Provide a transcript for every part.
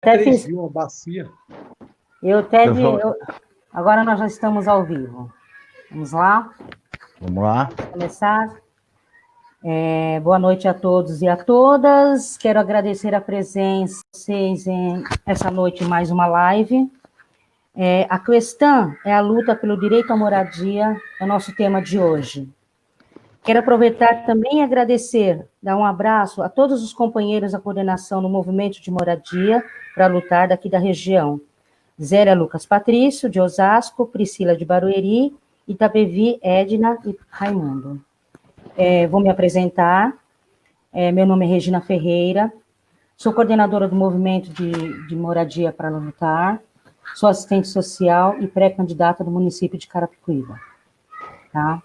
Até fiz uma bacia. Agora nós já estamos ao vivo. Vamos lá? Vamos lá. Vamos começar. Boa noite a todos e a todas. Quero agradecer a presença de vocês em essa noite, mais uma live. A questão é a luta pelo direito à moradia, é o nosso tema de hoje. Quero aproveitar também e agradecer, dar um abraço a todos os companheiros da coordenação do Movimento de Moradia para lutar daqui da região. Zélia Lucas Patrício, de Osasco, Priscila de Barueri, Itapevi, Edna e Raimundo. Vou me apresentar. Meu nome é Regina Ferreira, sou coordenadora do Movimento de Moradia para lutar, sou assistente social e pré-candidata do município de Carapicuíba. Tá?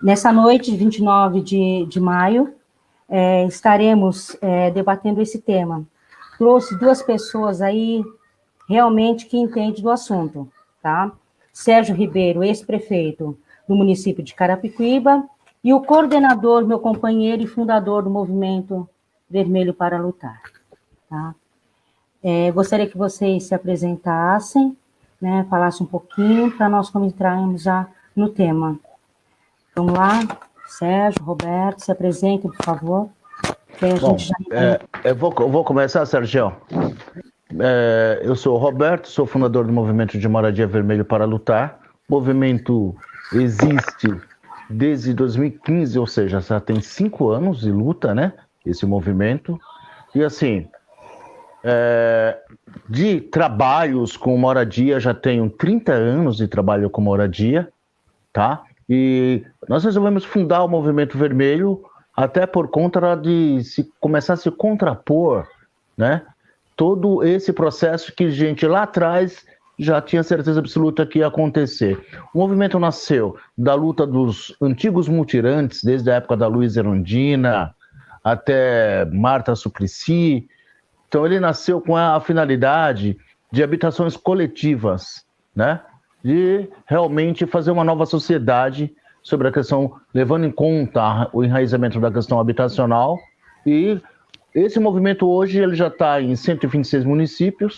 Nessa noite, 29 de maio, estaremos debatendo esse tema. Trouxe duas pessoas aí realmente que entendem do assunto, tá? Sérgio Ribeiro, ex-prefeito do município de Carapicuíba, e o coordenador, meu companheiro e fundador do Movimento Vermelho para Lutar. Tá? Gostaria que vocês se apresentassem, né, falassem um pouquinho, para nós entrarmos já no tema. Vamos lá, Sérgio, Roberto, se apresentem, por favor. Eu vou começar, Sérgio. Eu sou o Roberto, sou fundador do Movimento de Moradia Vermelho para Lutar. O movimento existe desde 2015, ou seja, já tem 5 anos de luta, né? Esse movimento. E assim, de trabalhos com moradia, já tenho 30 anos de trabalho com moradia, tá? E nós resolvemos fundar o Movimento Vermelho até por conta de começar a se contrapor, né? Todo esse processo que a gente lá atrás já tinha certeza absoluta que ia acontecer. O movimento nasceu da luta dos antigos mutirantes, desde a época da Luísa Erundina até Marta Suplicy. Então ele nasceu com a finalidade de habitações coletivas, né? De realmente fazer uma nova sociedade sobre a questão, levando em conta o enraizamento da questão habitacional. E esse movimento hoje ele já está em 126 municípios,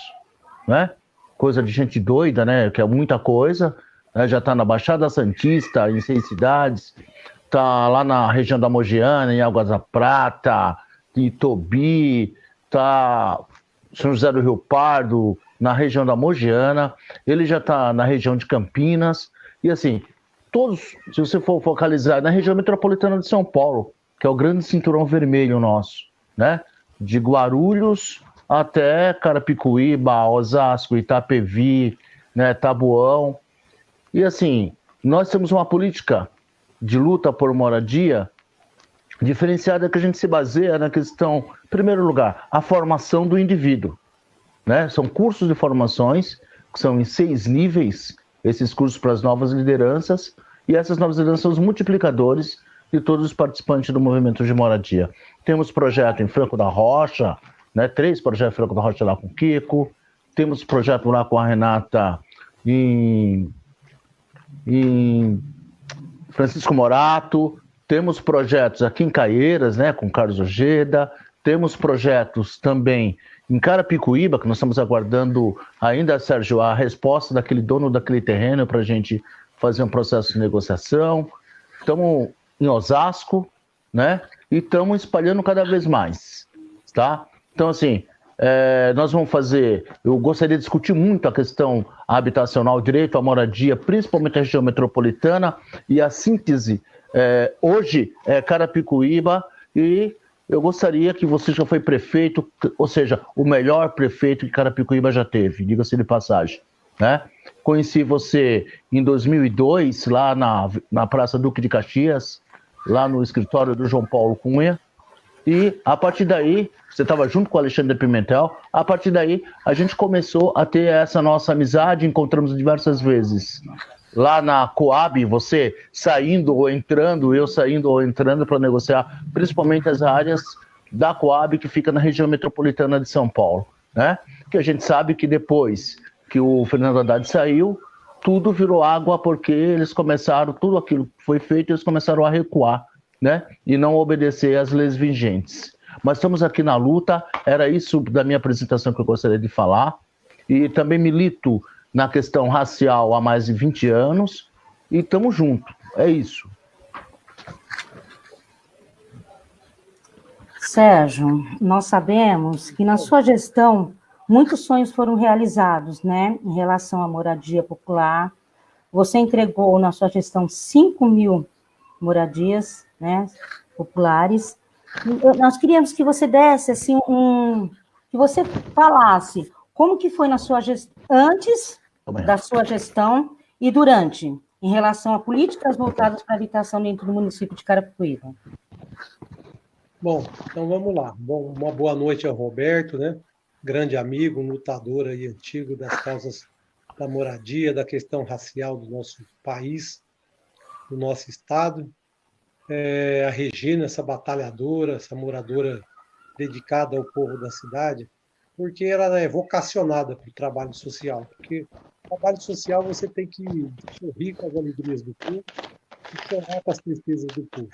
né? Coisa de gente doida, né? Que é muita coisa. Né? Já está na Baixada Santista, em 6 cidades. Está lá na região da Mogiana, em Águas da Prata, em Itobi. Está São José do Rio Pardo, na região da Mogiana. Ele já está na região de Campinas. E assim, todos, se você for focalizar na região metropolitana de São Paulo, que é o grande cinturão vermelho nosso, né? De Guarulhos até Carapicuíba, Osasco, Itapevi, né, Taboão. E assim, nós temos uma política de luta por moradia diferenciada que a gente se baseia na questão, em primeiro lugar, a formação do indivíduo. Né? São cursos de formações, que são em 6 níveis, esses cursos para as novas lideranças, e essas novas lideranças são os multiplicadores de todos os participantes do movimento de moradia. Temos projeto em Franco da Rocha, né? 3 projetos em Franco da Rocha lá com o Kiko, temos projeto lá com a Renata em Francisco Morato, temos projetos aqui em Caieiras, né, com Carlos Ojeda, temos projetos também em Carapicuíba, que nós estamos aguardando ainda, Sérgio, a resposta daquele dono daquele terreno para a gente fazer um processo de negociação. Estamos em Osasco, né? E estamos espalhando cada vez mais, tá? Então, assim, nós vamos fazer... Eu gostaria de discutir muito a questão habitacional, o direito à moradia, principalmente a região metropolitana, e a síntese hoje é Carapicuíba, e eu gostaria que você já foi prefeito, ou seja, o melhor prefeito que Carapicuíba já teve, diga-se de passagem, né? Conheci você em 2002, lá na Praça Duque de Caxias, lá no escritório do João Paulo Cunha, e a partir daí, você estava junto com o Alexandre Pimentel, a partir daí a gente começou a ter essa nossa amizade, encontramos diversas vezes. Lá na Coab, você saindo ou entrando, eu saindo ou entrando para negociar, principalmente as áreas da Coab que fica na região metropolitana de São Paulo, né? Que a gente sabe que depois que o Fernando Haddad saiu, tudo virou água porque eles começaram, tudo aquilo que foi feito, eles começaram a recuar, né? E não obedecer às leis vigentes. mas estamos aqui na luta. Era isso da minha apresentação que eu gostaria de falar. E também milito na questão racial há mais de 20 anos. E estamos juntos. É isso. Sérgio, nós sabemos que na sua gestão muitos sonhos foram realizados, né, em relação à moradia popular. Você entregou na sua gestão 5.000 moradias, né, populares. Nós queríamos que você desse assim que você falasse como que foi na sua gestão antes da sua gestão e durante, em relação a políticas voltadas para a habitação dentro do município de Carapicuíba. Bom, então vamos lá. Bom, uma boa noite ao Roberto, né? Grande amigo, lutador aí antigo das causas da moradia, da questão racial do nosso país, do nosso estado. A Regina, essa batalhadora, essa moradora dedicada ao povo da cidade, porque ela é vocacionada para o trabalho social. Porque o trabalho social você tem que sorrir com as alegrias do povo e chorar com as tristezas do povo.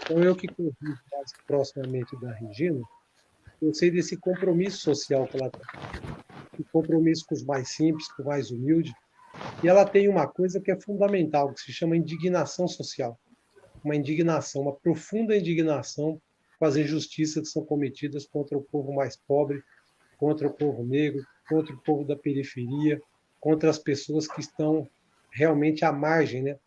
Então, eu que convivo mais proximamente da Regina, eu sei desse compromisso social que ela tem. O compromisso com os mais simples, com os mais humildes. E ela tem uma coisa que é fundamental, que se chama indignação social. Uma indignação, uma profunda indignação com as injustiças que são cometidas contra o povo mais pobre, contra o povo negro, contra o povo da periferia, contra as pessoas que estão realmente à margem, né,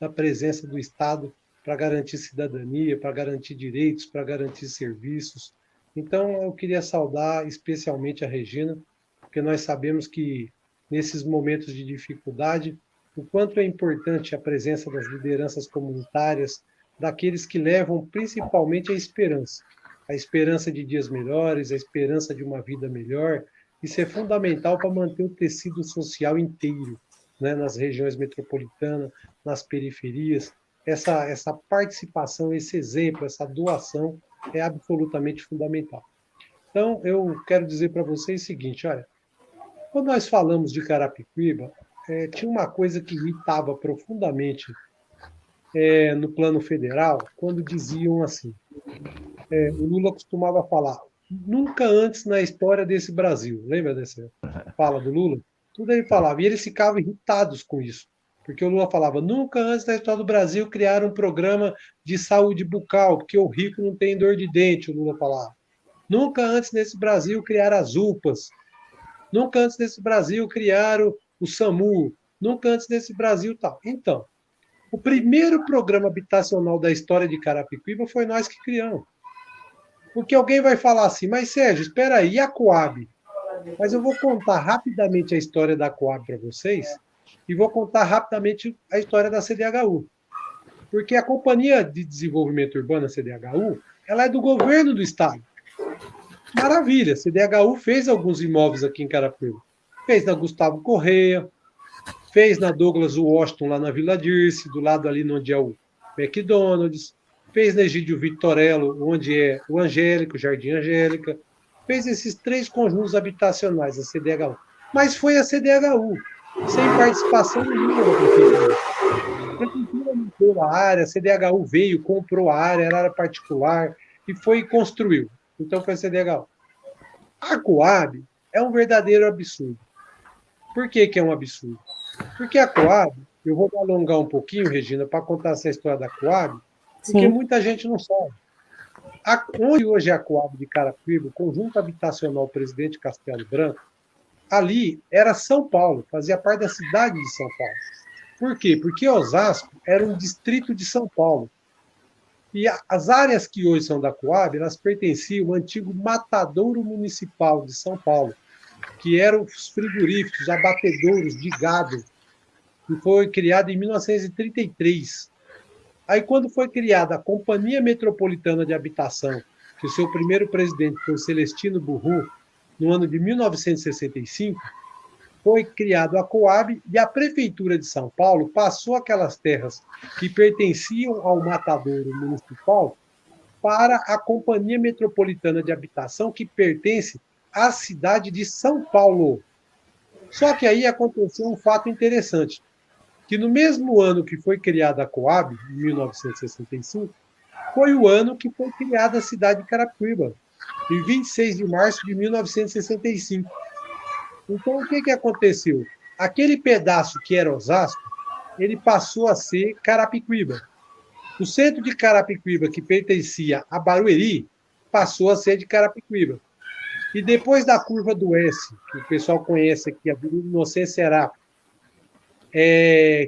da presença do Estado para garantir cidadania, para garantir direitos, para garantir serviços. Então, eu queria saudar especialmente a Regina, porque nós sabemos que, nesses momentos de dificuldade, o quanto é importante a presença das lideranças comunitárias, daqueles que levam principalmente a esperança de dias melhores, a esperança de uma vida melhor. Isso é fundamental para manter o tecido social inteiro, né, nas regiões metropolitanas, nas periferias. Essa participação, esse exemplo, essa doação é absolutamente fundamental. Então, eu quero dizer para vocês o seguinte, olha, quando nós falamos de Carapicuíba, tinha uma coisa que irritava profundamente no plano federal, quando diziam assim, o Lula costumava falar, nunca antes na história desse Brasil, lembra dessa fala do Lula? Tudo ele falava, e eles ficavam irritados com isso. Porque o Lula falava, nunca antes da história do Brasil criaram um programa de saúde bucal, porque o rico não tem dor de dente, o Lula falava. Nunca antes nesse Brasil criaram as UPAs. Nunca antes nesse Brasil criaram o SAMU. Nunca antes nesse Brasil tal. Então, o primeiro programa habitacional da história de Carapicuíba foi nós que criamos. Porque alguém vai falar assim, mas Sérgio, espera aí, e a Coab? Mas eu vou contar rapidamente a história da Coab para vocês, e vou contar rapidamente a história da CDHU. Porque a Companhia de Desenvolvimento Urbano, a CDHU, ela é do governo do estado. Maravilha, a CDHU fez alguns imóveis aqui em Carapicuíba. Fez na Gustavo Correia, fez na Douglas Washington, lá na Vila Dirce, do lado ali onde é o McDonald's, fez na Egídio Vitorello, onde é o Angélica, o Jardim Angélica, fez esses 3 conjuntos habitacionais, a CDHU. Mas foi a CDHU, sem participação nenhuma da prefeitura. A prefeitura não deu a área, a CDHU veio, comprou a área, era área particular, e foi e construiu. Então foi a CDHU. A Coab é um verdadeiro absurdo. Por que é um absurdo? Porque a Coab, eu vou me alongar um pouquinho, Regina, para contar essa história da Coab, porque Sim. muita gente não sabe. Onde hoje é a Coab de Carapicuíba, o Conjunto Habitacional Presidente Castelo Branco, ali era São Paulo, fazia parte da cidade de São Paulo. Por quê? Porque Osasco era um distrito de São Paulo. E as áreas que hoje são da Coab, elas pertenciam ao antigo matadouro municipal de São Paulo, que eram os frigoríficos, abatedouros de gado, que foi criado em 1933. Aí, quando foi criada a Companhia Metropolitana de Habitação, que o seu primeiro presidente foi Celestino Burru, no ano de 1965, foi criado a Coab e a Prefeitura de São Paulo passou aquelas terras que pertenciam ao matadouro municipal para a Companhia Metropolitana de Habitação, que pertence à cidade de São Paulo. Só que aí aconteceu um fato interessante, que no mesmo ano que foi criada a Coab, em 1965, foi o ano que foi criada a cidade de Carapicuíba, em 26 de março de 1965. Então, o que aconteceu? Aquele pedaço que era Osasco, ele passou a ser Carapicuíba. O centro de Carapicuíba, que pertencia a Barueri, passou a ser de Carapicuíba. E depois da curva do S, que o pessoal conhece aqui, a Avenida Inocência Será,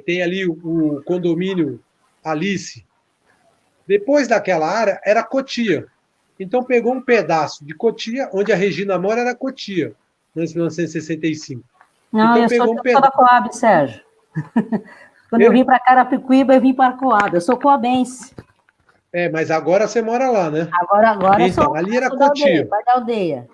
tem ali o condomínio Alice. Depois daquela área, era Cotia. Então, pegou um pedaço de Cotia, onde a Regina mora era Cotia, em 1965. Não, então, eu sou da Coab, Sérgio. Quando eu vim para Carapicuíba, eu vim para Coab. Eu sou coabense. Mas agora você mora lá, né? Agora então, sou, ali era sou Cotia. Pai da aldeia.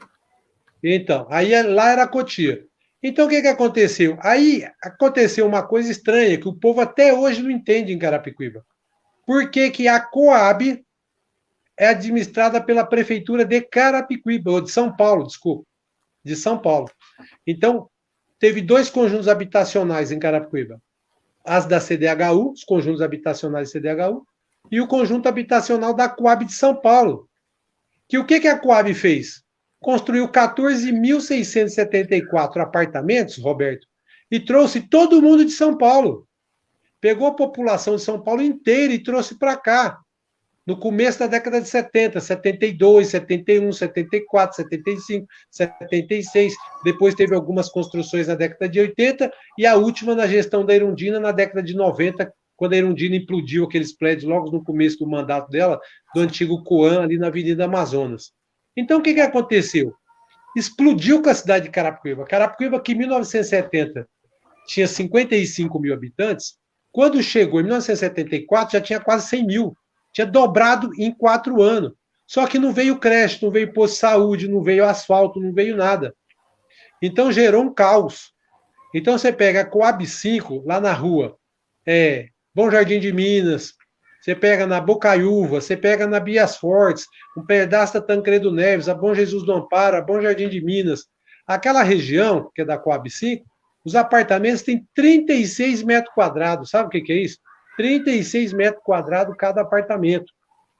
Então, aí lá era Cotia. Então, o que aconteceu? Aí aconteceu uma coisa estranha, que o povo até hoje não entende em Carapicuíba. Por que a Coab é administrada pela Prefeitura de Carapicuíba, ou de São Paulo, desculpa, de São Paulo. Então, teve 2 conjuntos habitacionais em Carapicuíba. As da CDHU, os conjuntos habitacionais da CDHU, e o conjunto habitacional da Coab de São Paulo. Que o que a Coab fez? Construiu 14.674 apartamentos, Roberto, e trouxe todo mundo de São Paulo. Pegou a população de São Paulo inteira e trouxe para cá. No começo da década de 70, 72, 71, 74, 75, 76. Depois teve algumas construções na década de 80 e a última na gestão da Erundina na década de 90, quando a Erundina implodiu aqueles prédios logo no começo do mandato dela, do antigo Coam, ali na Avenida Amazonas. Então, o que aconteceu? Explodiu com a cidade de Carapicuíba. Carapicuíba, que em 1970 tinha 55 mil habitantes, quando chegou em 1974 já tinha quase 100 mil. Tinha dobrado em 4 anos. Só que não veio creche, não veio posto de saúde, não veio asfalto, não veio nada. Então gerou um caos. Então você pega a Coab 5, lá na rua, Bom Jardim de Minas, você pega na Bocaiúva, você pega na Bias Fortes, um pedaço da Tancredo Neves, a Bom Jesus do Amparo, a Bom Jardim de Minas. Aquela região, que é da Coab 5, os apartamentos têm 36 metros quadrados. Sabe o que é isso? 36 metros quadrados cada apartamento.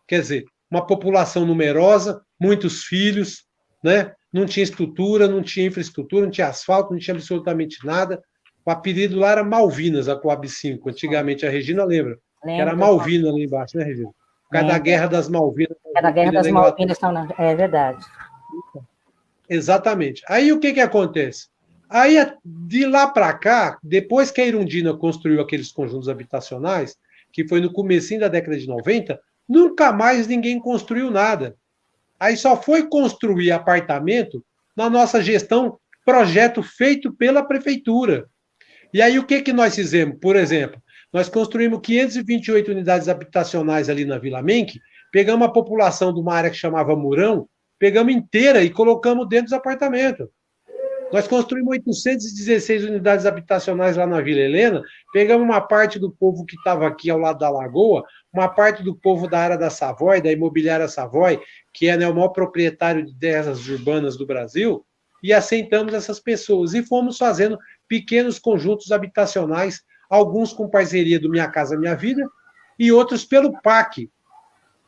Quer dizer, uma população numerosa, muitos filhos, né? Não tinha estrutura, não tinha infraestrutura, não tinha asfalto, não tinha absolutamente nada. O apelido lá era Malvinas, a Coab 5. Antigamente, a Regina lembra? Era Malvina ali embaixo, né, Regina? Por causa da Guerra das Malvinas. Da Guerra das Malvinas, é verdade. Exatamente. Aí o que acontece? Aí, de lá para cá, depois que a Erundina construiu aqueles conjuntos habitacionais, que foi no comecinho da década de 90, nunca mais ninguém construiu nada. Aí só foi construir apartamento na nossa gestão, projeto feito pela prefeitura. E aí o que nós fizemos? Por exemplo, nós construímos 528 unidades habitacionais ali na Vila Menck, pegamos a população de uma área que chamava Murão, pegamos inteira e colocamos dentro dos apartamentos. Nós construímos 816 unidades habitacionais lá na Vila Helena, pegamos uma parte do povo que estava aqui ao lado da Lagoa, uma parte do povo da área da Savoy, da imobiliária Savoy, que é, né, o maior proprietário de terras urbanas do Brasil, e assentamos essas pessoas. E fomos fazendo pequenos conjuntos habitacionais, alguns com parceria do Minha Casa Minha Vida, e outros pelo PAC,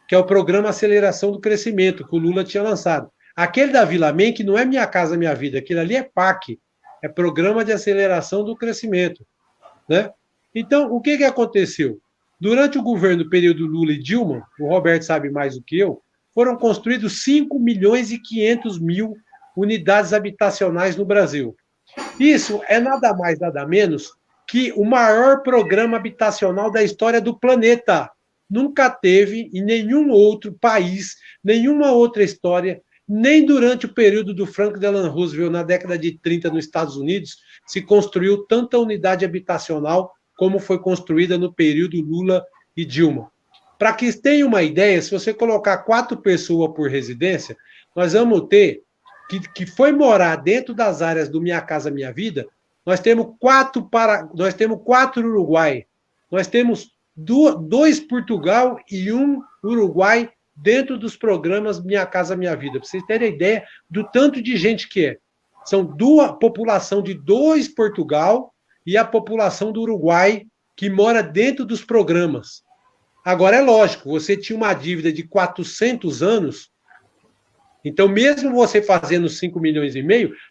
que é o Programa Aceleração do Crescimento, que o Lula tinha lançado. Aquele da Vila Menck não é Minha Casa Minha Vida, aquele ali é PAC, é Programa de Aceleração do Crescimento. Né? Então, o que aconteceu? Durante o governo, período Lula e Dilma, o Roberto sabe mais do que eu, foram construídos 5 milhões e 500 mil unidades habitacionais no Brasil. Isso é nada mais, nada menos que o maior programa habitacional da história do planeta. Nunca teve em nenhum outro país, nenhuma outra história, nem durante o período do Franklin Delano Roosevelt, na década de 30, nos Estados Unidos, se construiu tanta unidade habitacional como foi construída no período Lula e Dilma. Para que tenham uma ideia, se você colocar 4 pessoas por residência, nós vamos ter, que foi morar dentro das áreas do Minha Casa Minha Vida, nós temos 4 Uruguai, nós temos 2 Portugal e 1 Uruguai dentro dos programas Minha Casa Minha Vida, para vocês terem ideia do tanto de gente que é. São a população de 2 Portugal e a população do Uruguai que mora dentro dos programas. Agora, é lógico, você tinha uma dívida de 400 anos, então, mesmo você fazendo 5,5 milhões,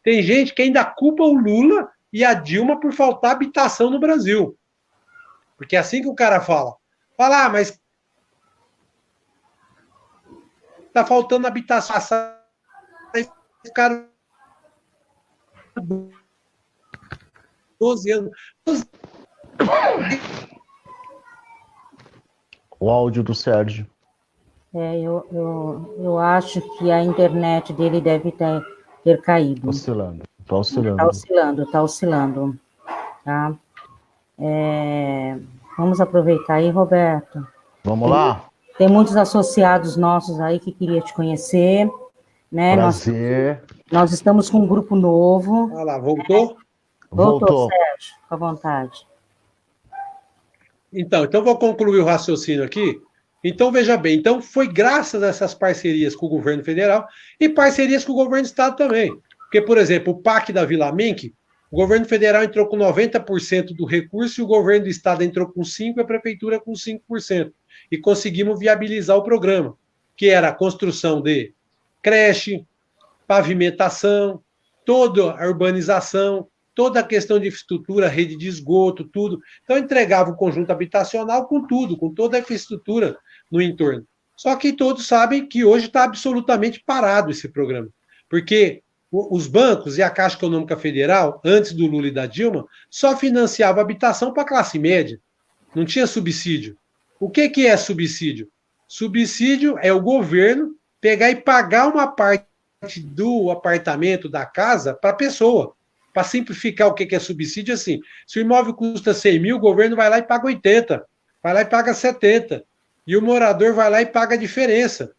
tem gente que ainda culpa o Lula e a Dilma por faltar habitação no Brasil. Porque é assim que o cara fala. Fala, mas tá faltando habitação. Esse cara 12 anos. O áudio do Sérgio. Eu acho que a internet dele deve ter caído. Oscilando. Tá oscilando. Tá oscilando. Tá? Vamos aproveitar aí, Roberto. Vamos lá? Tem muitos associados nossos aí que queria te conhecer. Né? Prazer. Nós estamos com um grupo novo. Olha lá, voltou? Voltou, Sérgio, com a vontade. Então vou concluir o raciocínio aqui. Então, veja bem, então foi graças a essas parcerias com o governo federal e parcerias com o governo do estado também. Porque, por exemplo, o PAC da Vila Mink, o governo federal entrou com 90% do recurso e o governo do estado entrou com 5% e a prefeitura com 5%. E conseguimos viabilizar o programa, que era a construção de creche, pavimentação, toda a urbanização, toda a questão de infraestrutura, rede de esgoto, tudo. Então, entregava o conjunto habitacional com tudo, com toda a infraestrutura no entorno. Só que todos sabem que hoje está absolutamente parado esse programa, porque os bancos e a Caixa Econômica Federal, antes do Lula e da Dilma, só financiavam habitação para a classe média, não tinha subsídio. O que é subsídio? Subsídio é o governo pegar e pagar uma parte do apartamento, da casa, para a pessoa. Para simplificar o que é subsídio, assim, se o imóvel custa 100 mil, o governo vai lá e paga 80, vai lá e paga 70, e o morador vai lá e paga a diferença.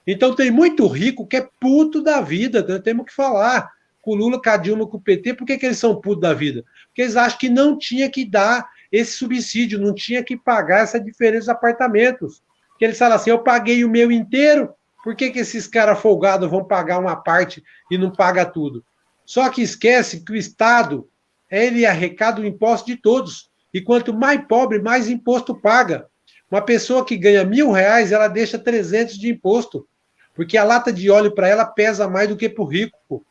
Então tem muito rico que é puto da vida, nós temos que falar, com o Lula, com a Dilma, com o PT, por que eles são putos da vida? Porque eles acham que não tinha que dar esse subsídio, não tinha que pagar essa diferença dos apartamentos. Porque eles falam assim, eu paguei o meu inteiro, por que esses caras folgados vão pagar uma parte e não paga tudo? Só que esquece que o Estado, ele arrecada o imposto de todos. E quanto mais pobre, mais imposto paga. Uma pessoa que ganha R$1.000, ela deixa 300 de imposto. Porque a lata de óleo para ela pesa mais do que para o rico.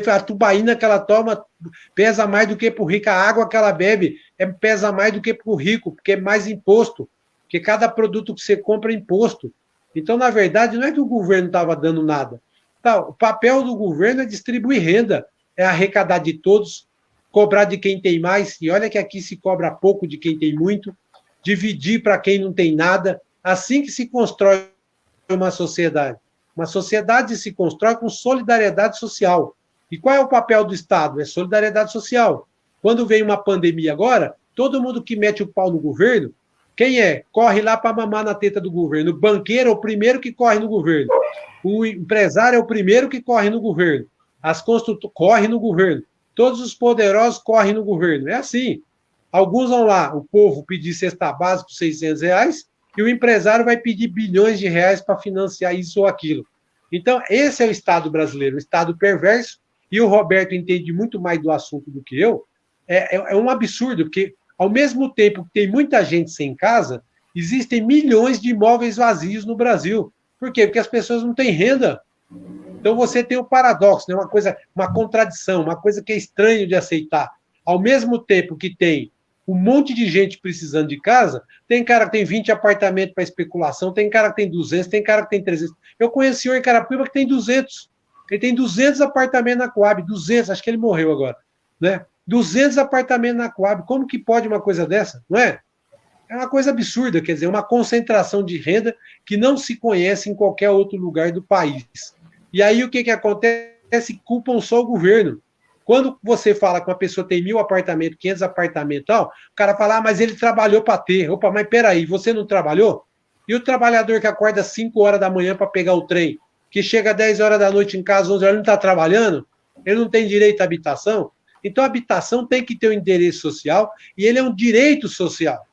A tubaína que ela toma pesa mais do que para o rico. A água que ela bebe pesa mais do que para o rico, porque é mais imposto. Porque cada produto que você compra é imposto. Então, na verdade, não é que o governo estava dando nada. Tá, o papel do governo é distribuir renda, é arrecadar de todos, cobrar de quem tem mais, e olha que aqui se cobra pouco de quem tem muito, dividir para quem não tem nada, assim que se constrói uma sociedade. Uma sociedade se constrói com solidariedade social. E qual é o papel do Estado? É solidariedade social. Quando vem uma pandemia agora, todo mundo que mete o pau no governo, quem é? Corre lá para mamar na teta do governo. O banqueiro é o primeiro que corre no governo. O empresário é o primeiro que corre no governo. As construtoras correm no governo. Todos os poderosos correm no governo. É assim. Alguns vão lá, o povo pedir cesta básica por R$600 e o empresário vai pedir bilhões de reais para financiar isso ou aquilo. Então, esse é o Estado brasileiro, um Estado perverso, e o Roberto entende muito mais do assunto do que eu. É um absurdo, porque ao mesmo tempo que tem muita gente sem casa, existem milhões de imóveis vazios no Brasil. Por quê? Porque as pessoas não têm renda. Então você tem um paradoxo, né? Uma contradição, uma coisa que é estranho de aceitar. Ao mesmo tempo que tem um monte de gente precisando de casa, tem cara que tem 20 apartamentos para especulação, tem cara que tem 200, tem cara que tem 300. Eu conheci um senhor em Carapicuíba que tem 200. Ele tem 200 apartamentos na Coab, 200, acho que ele morreu agora, né? 200 apartamentos na Coab. Como que pode uma coisa dessa, não é? É uma coisa absurda, quer dizer, uma concentração de renda que não se conhece em qualquer outro lugar do país. E aí o que acontece? Culpam só o governo. Quando você fala que uma pessoa tem 1.000 apartamentos, 500 apartamentos e tal, o cara fala, mas ele trabalhou para ter. Opa, mas peraí, você não trabalhou? E o trabalhador que acorda às 5 horas da manhã para pegar o trem, que chega às 10 horas da noite em casa, 11 horas, ele não está trabalhando? Ele não tem direito à habitação? Então a habitação tem que ter um endereço social e ele é um direito social.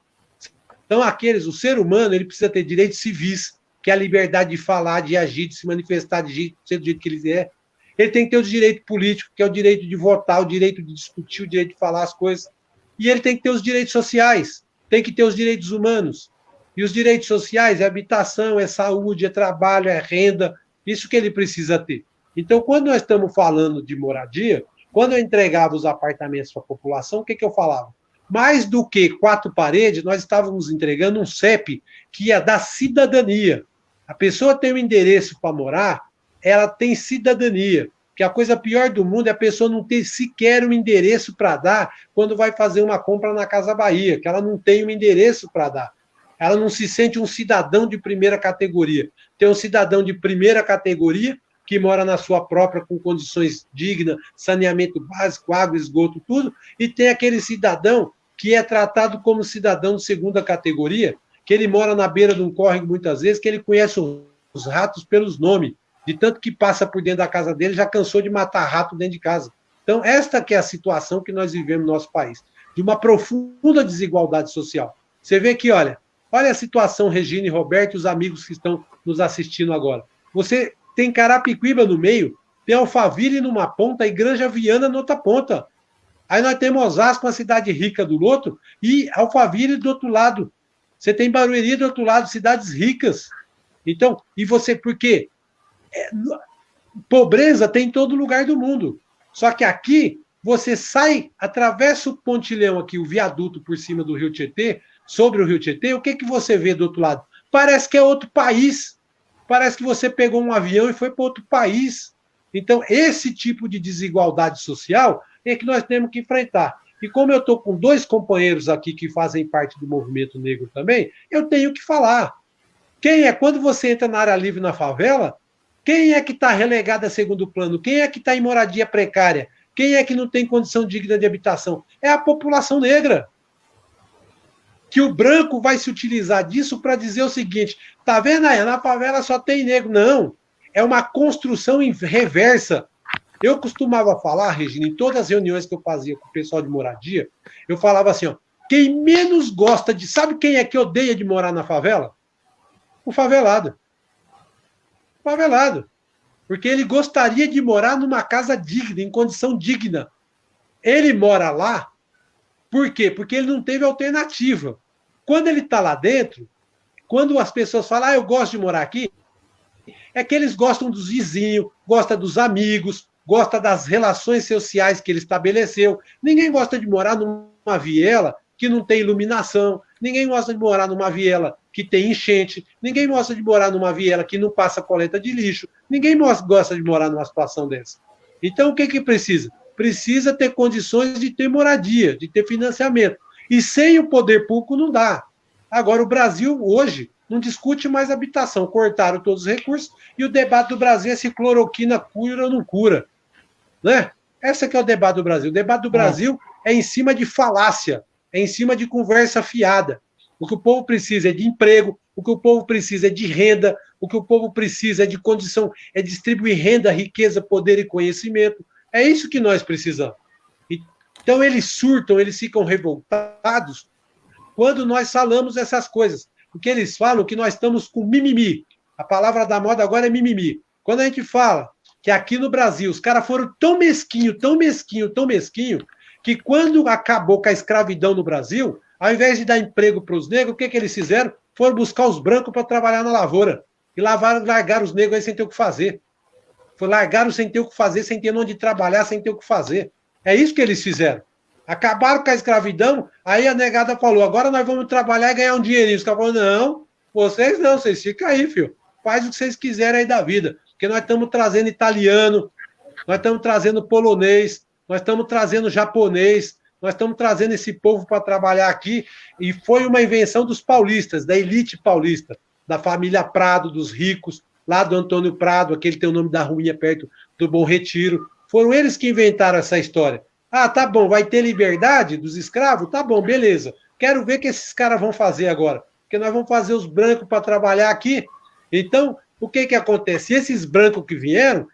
Então, o ser humano, ele precisa ter direitos civis, que é a liberdade de falar, de agir, de se manifestar, de ser do jeito que ele é. Ele tem que ter o direito político, que é o direito de votar, o direito de discutir, o direito de falar as coisas. E ele tem que ter os direitos sociais, tem que ter os direitos humanos. E os direitos sociais é habitação, é saúde, é trabalho, é renda, isso que ele precisa ter. Então, quando nós estamos falando de moradia, quando eu entregava os apartamentos para a população, o que eu falava? Mais do que 4 paredes, nós estávamos entregando um CEP que ia dar cidadania. A pessoa tem um endereço para morar, ela tem cidadania. Porque a coisa pior do mundo é a pessoa não ter sequer um endereço para dar quando vai fazer uma compra na Casa Bahia, que ela não tem um endereço para dar. Ela não se sente um cidadão de primeira categoria. Tem um cidadão de primeira categoria que mora na sua própria com condições dignas, saneamento básico, água, esgoto, tudo, e tem aquele cidadão que é tratado como cidadão de segunda categoria, que ele mora na beira de um córrego muitas vezes, que ele conhece os ratos pelos nomes, de tanto que passa por dentro da casa dele, já cansou de matar rato dentro de casa. Então, esta que é a situação que nós vivemos no nosso país, de uma profunda desigualdade social. Você vê que, olha a situação, Regina e Roberto, e os amigos que estão nos assistindo agora. Você tem Carapicuíba no meio, tem Alphaville numa ponta e Granja Viana na outra ponta. Aí nós temos Osasco, uma cidade rica do outro, e Alphaville do outro lado. Você tem Barueri do outro lado, cidades ricas. Então, e você, por quê? Pobreza tem em todo lugar do mundo. Só que aqui, você sai, atravessa o Pontilhão aqui, o viaduto por cima do Rio Tietê, sobre o Rio Tietê, o que você vê do outro lado? Parece que é outro país. Parece que você pegou um avião e foi para outro país. Então, esse tipo de desigualdade social é que nós temos que enfrentar. E como eu estou com 2 companheiros aqui que fazem parte do movimento negro também, eu tenho que falar. Quando você entra na área livre na favela, quem é que está relegado a segundo plano? Quem é que está em moradia precária? Quem é que não tem condição digna de habitação? É a população negra. Que o branco vai se utilizar disso para dizer o seguinte, tá vendo aí, na favela só tem negro. Não, é uma construção reversa. Eu costumava falar, Regina, em todas as reuniões que eu fazia com o pessoal de moradia, eu falava assim, ó, quem menos gosta de... Sabe quem é que odeia de morar na favela? O favelado. O favelado. Porque ele gostaria de morar numa casa digna, em condição digna. Ele mora lá, por quê? Porque ele não teve alternativa. Quando ele está lá dentro, quando as pessoas falam, eu gosto de morar aqui, é que eles gostam dos vizinhos, gostam dos amigos, gosta das relações sociais que ele estabeleceu. Ninguém gosta de morar numa viela que não tem iluminação, ninguém gosta de morar numa viela que tem enchente, ninguém gosta de morar numa viela que não passa coleta de lixo, ninguém gosta de morar numa situação dessa. Então, o que precisa? Precisa ter condições de ter moradia, de ter financiamento. E sem o poder público não dá. Agora, o Brasil, hoje, não discute mais habitação. Cortaram todos os recursos e o debate do Brasil é se cloroquina cura ou não cura. Né? Esse que é o debate do Brasil. O debate do Brasil é em cima de falácia, é em cima de conversa fiada. O que o povo precisa é de emprego, o que o povo precisa é de renda, o que o povo precisa é de condição, é distribuir renda, riqueza, poder e conhecimento. É isso que nós precisamos. Então, eles surtam, eles ficam revoltados quando nós falamos essas coisas. Porque eles falam que nós estamos com mimimi. A palavra da moda agora é mimimi. Quando a gente fala que aqui no Brasil os caras foram tão mesquinho, que quando acabou com a escravidão no Brasil, ao invés de dar emprego para os negros, o que eles fizeram? Foram buscar os brancos para trabalhar na lavoura. E largaram os negros aí sem ter o que fazer. Largaram sem ter o que fazer, sem ter onde trabalhar, sem ter o que fazer. É isso que eles fizeram. Acabaram com a escravidão, aí a negada falou, agora nós vamos trabalhar e ganhar um dinheirinho. Os caras falaram, não, vocês ficam aí, filho. Faz o que vocês quiserem aí da vida. Porque nós estamos trazendo italiano, nós estamos trazendo polonês, nós estamos trazendo japonês, nós estamos trazendo esse povo para trabalhar aqui, e foi uma invenção dos paulistas, da elite paulista, da família Prado, dos ricos, lá do Antônio Prado, aquele tem o nome da ruinha perto do Bom Retiro. Foram eles que inventaram essa história. Ah, tá bom, vai ter liberdade dos escravos? Tá bom, beleza. Quero ver o que esses caras vão fazer agora. Porque nós vamos fazer os brancos para trabalhar aqui. Então, o que acontece? Esses brancos que vieram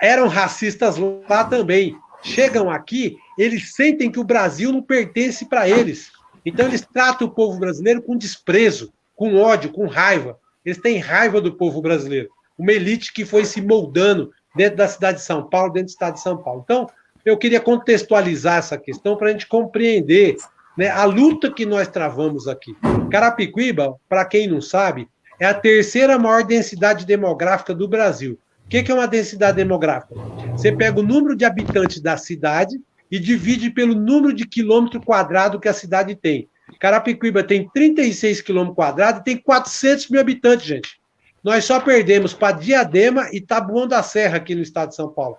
eram racistas lá também. Chegam aqui, eles sentem que o Brasil não pertence para eles. Então, eles tratam o povo brasileiro com desprezo, com ódio, com raiva. Eles têm raiva do povo brasileiro. Uma elite que foi se moldando dentro da cidade de São Paulo, dentro do estado de São Paulo. Então, eu queria contextualizar essa questão para a gente compreender né? A luta que nós travamos aqui. Carapicuíba, para quem não sabe, é a terceira maior densidade demográfica do Brasil. O que é uma densidade demográfica? Você pega o número de habitantes da cidade e divide pelo número de quilômetro quadrado que a cidade tem. Carapicuíba tem 36 quilômetros quadrados e tem 400 mil habitantes, gente. Nós só perdemos para Diadema e Taboão da Serra aqui no estado de São Paulo.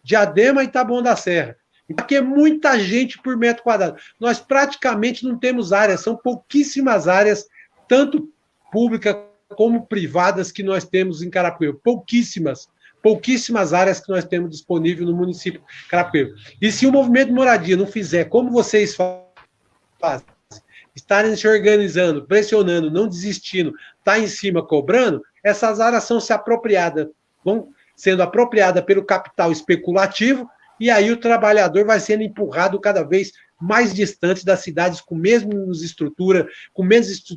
Diadema e Taboão da Serra. Aqui é muita gente por metro quadrado. Nós praticamente não temos áreas, são pouquíssimas áreas, tanto públicas como privadas, que nós temos em Carapicuíba. Pouquíssimas áreas que nós temos disponível no município de Carapicuíba. E se o movimento de moradia não fizer como vocês fazem, estarem se organizando, pressionando, não desistindo, tá em cima cobrando, essas áreas vão sendo apropriadas pelo capital especulativo, e aí o trabalhador vai sendo empurrado cada vez mais distante das cidades com menos estrutura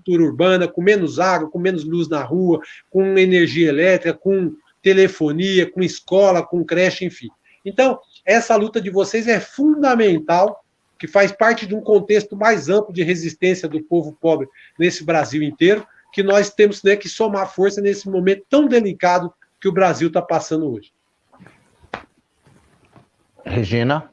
urbana, com menos água, com menos luz na rua, com energia elétrica, com telefonia, com escola, com creche, enfim. Então, essa luta de vocês é fundamental, que faz parte de um contexto mais amplo de resistência do povo pobre nesse Brasil inteiro, que nós temos, né, que somar força nesse momento tão delicado que o Brasil está passando hoje. Regina?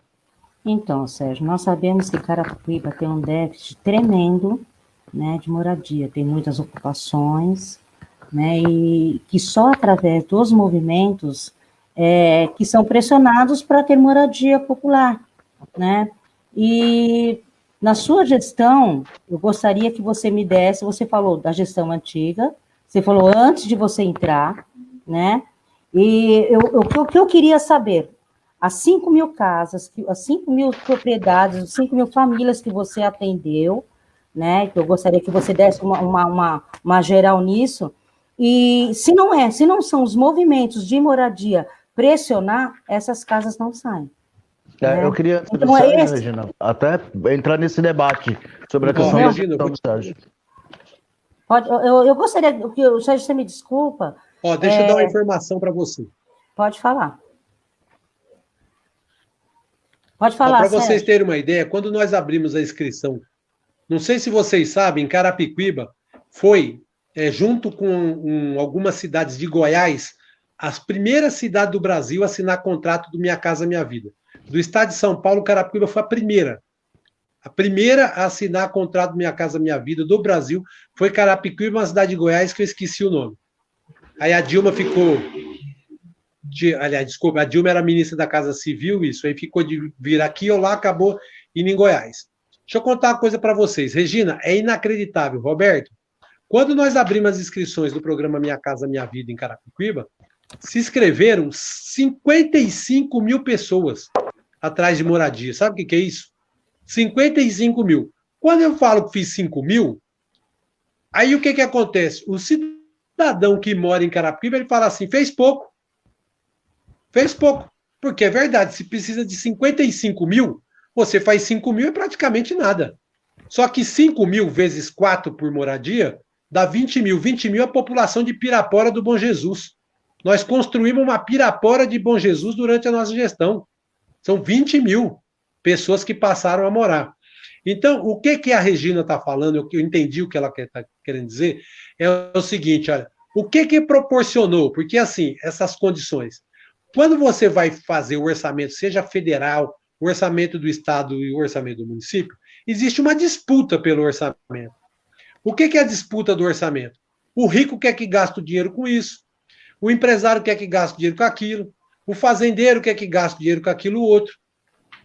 Então, Sérgio, nós sabemos que Carapicuíba tem um déficit tremendo, né, de moradia, tem muitas ocupações, né, e que só através dos movimentos que são pressionados para ter moradia popular, né? E na sua gestão, eu gostaria que você me desse, você falou da gestão antiga, você falou antes de você entrar, né? E o que eu queria saber, as 5 mil casas, as 5 mil propriedades, as 5 mil famílias que você atendeu, né? Que eu gostaria que você desse uma geral nisso. E se não são os movimentos de moradia pressionar, essas casas não saem. Né? Eu queria, então, Regina, até entrar nesse debate sobre a questão da gestão do Sérgio. Eu gostaria que o Sérgio, você me desculpa. Deixa eu dar uma informação para você. Pode falar. Pode falar, para vocês terem uma ideia, quando nós abrimos a inscrição, não sei se vocês sabem, Carapicuíba foi, junto com algumas cidades de Goiás, as primeiras cidades do Brasil a assinar contrato do Minha Casa Minha Vida. Do estado de São Paulo, Carapicuíba foi a primeira. A primeira a assinar contrato do Minha Casa Minha Vida do Brasil foi Carapicuíba, uma cidade de Goiás, que eu esqueci o nome. Aí a Dilma ficou... Aliás, desculpa, a Dilma era ministra da Casa Civil, isso, aí ficou de vir aqui ou lá, acabou indo em Goiás. Deixa eu contar uma coisa para vocês. Regina, é inacreditável. Roberto, quando nós abrimos as inscrições do programa Minha Casa Minha Vida em Carapicuíba, se inscreveram 55 mil pessoas atrás de moradia. Sabe o que é isso? 55 mil. Quando eu falo que fiz 5 mil, aí o que acontece? O cidadão que mora em Carapicuíba, ele fala assim, fez pouco. Fez pouco. Porque é verdade, se precisa de 55 mil, você faz 5 mil é praticamente nada. Só que 5 mil vezes 4 por moradia dá 20 mil. 20 mil é a população de Pirapora do Bom Jesus. Nós construímos uma Pirapora de Bom Jesus durante a nossa gestão. São 20 mil pessoas que passaram a morar. Então, o que a Regina está falando, eu entendi o que ela está querendo dizer, é o seguinte, olha, o que proporcionou? Porque, assim, essas condições. Quando você vai fazer o orçamento, seja federal, o orçamento do Estado e o orçamento do município, existe uma disputa pelo orçamento. O que é a disputa do orçamento? O rico quer que gaste o dinheiro com isso, o empresário quer que gaste dinheiro com aquilo, o fazendeiro quer que gaste dinheiro com aquilo outro.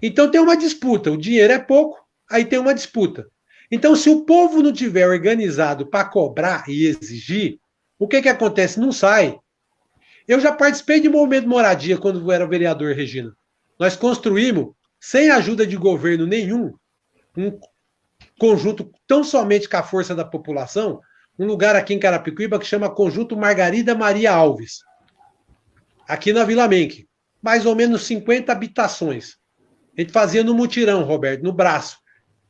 Então tem uma disputa, o dinheiro é pouco, aí tem uma disputa. Então se o povo não tiver organizado para cobrar e exigir, o que acontece? Não sai. Eu já participei de movimento de moradia quando eu era vereador, Regina. Nós construímos, sem ajuda de governo nenhum, um conjunto tão somente com a força da população, um lugar aqui em Carapicuíba que chama Conjunto Margarida Maria Alves. Aqui na Vila Menck. Mais ou menos 50 habitações. A gente fazia no mutirão, Roberto, no braço.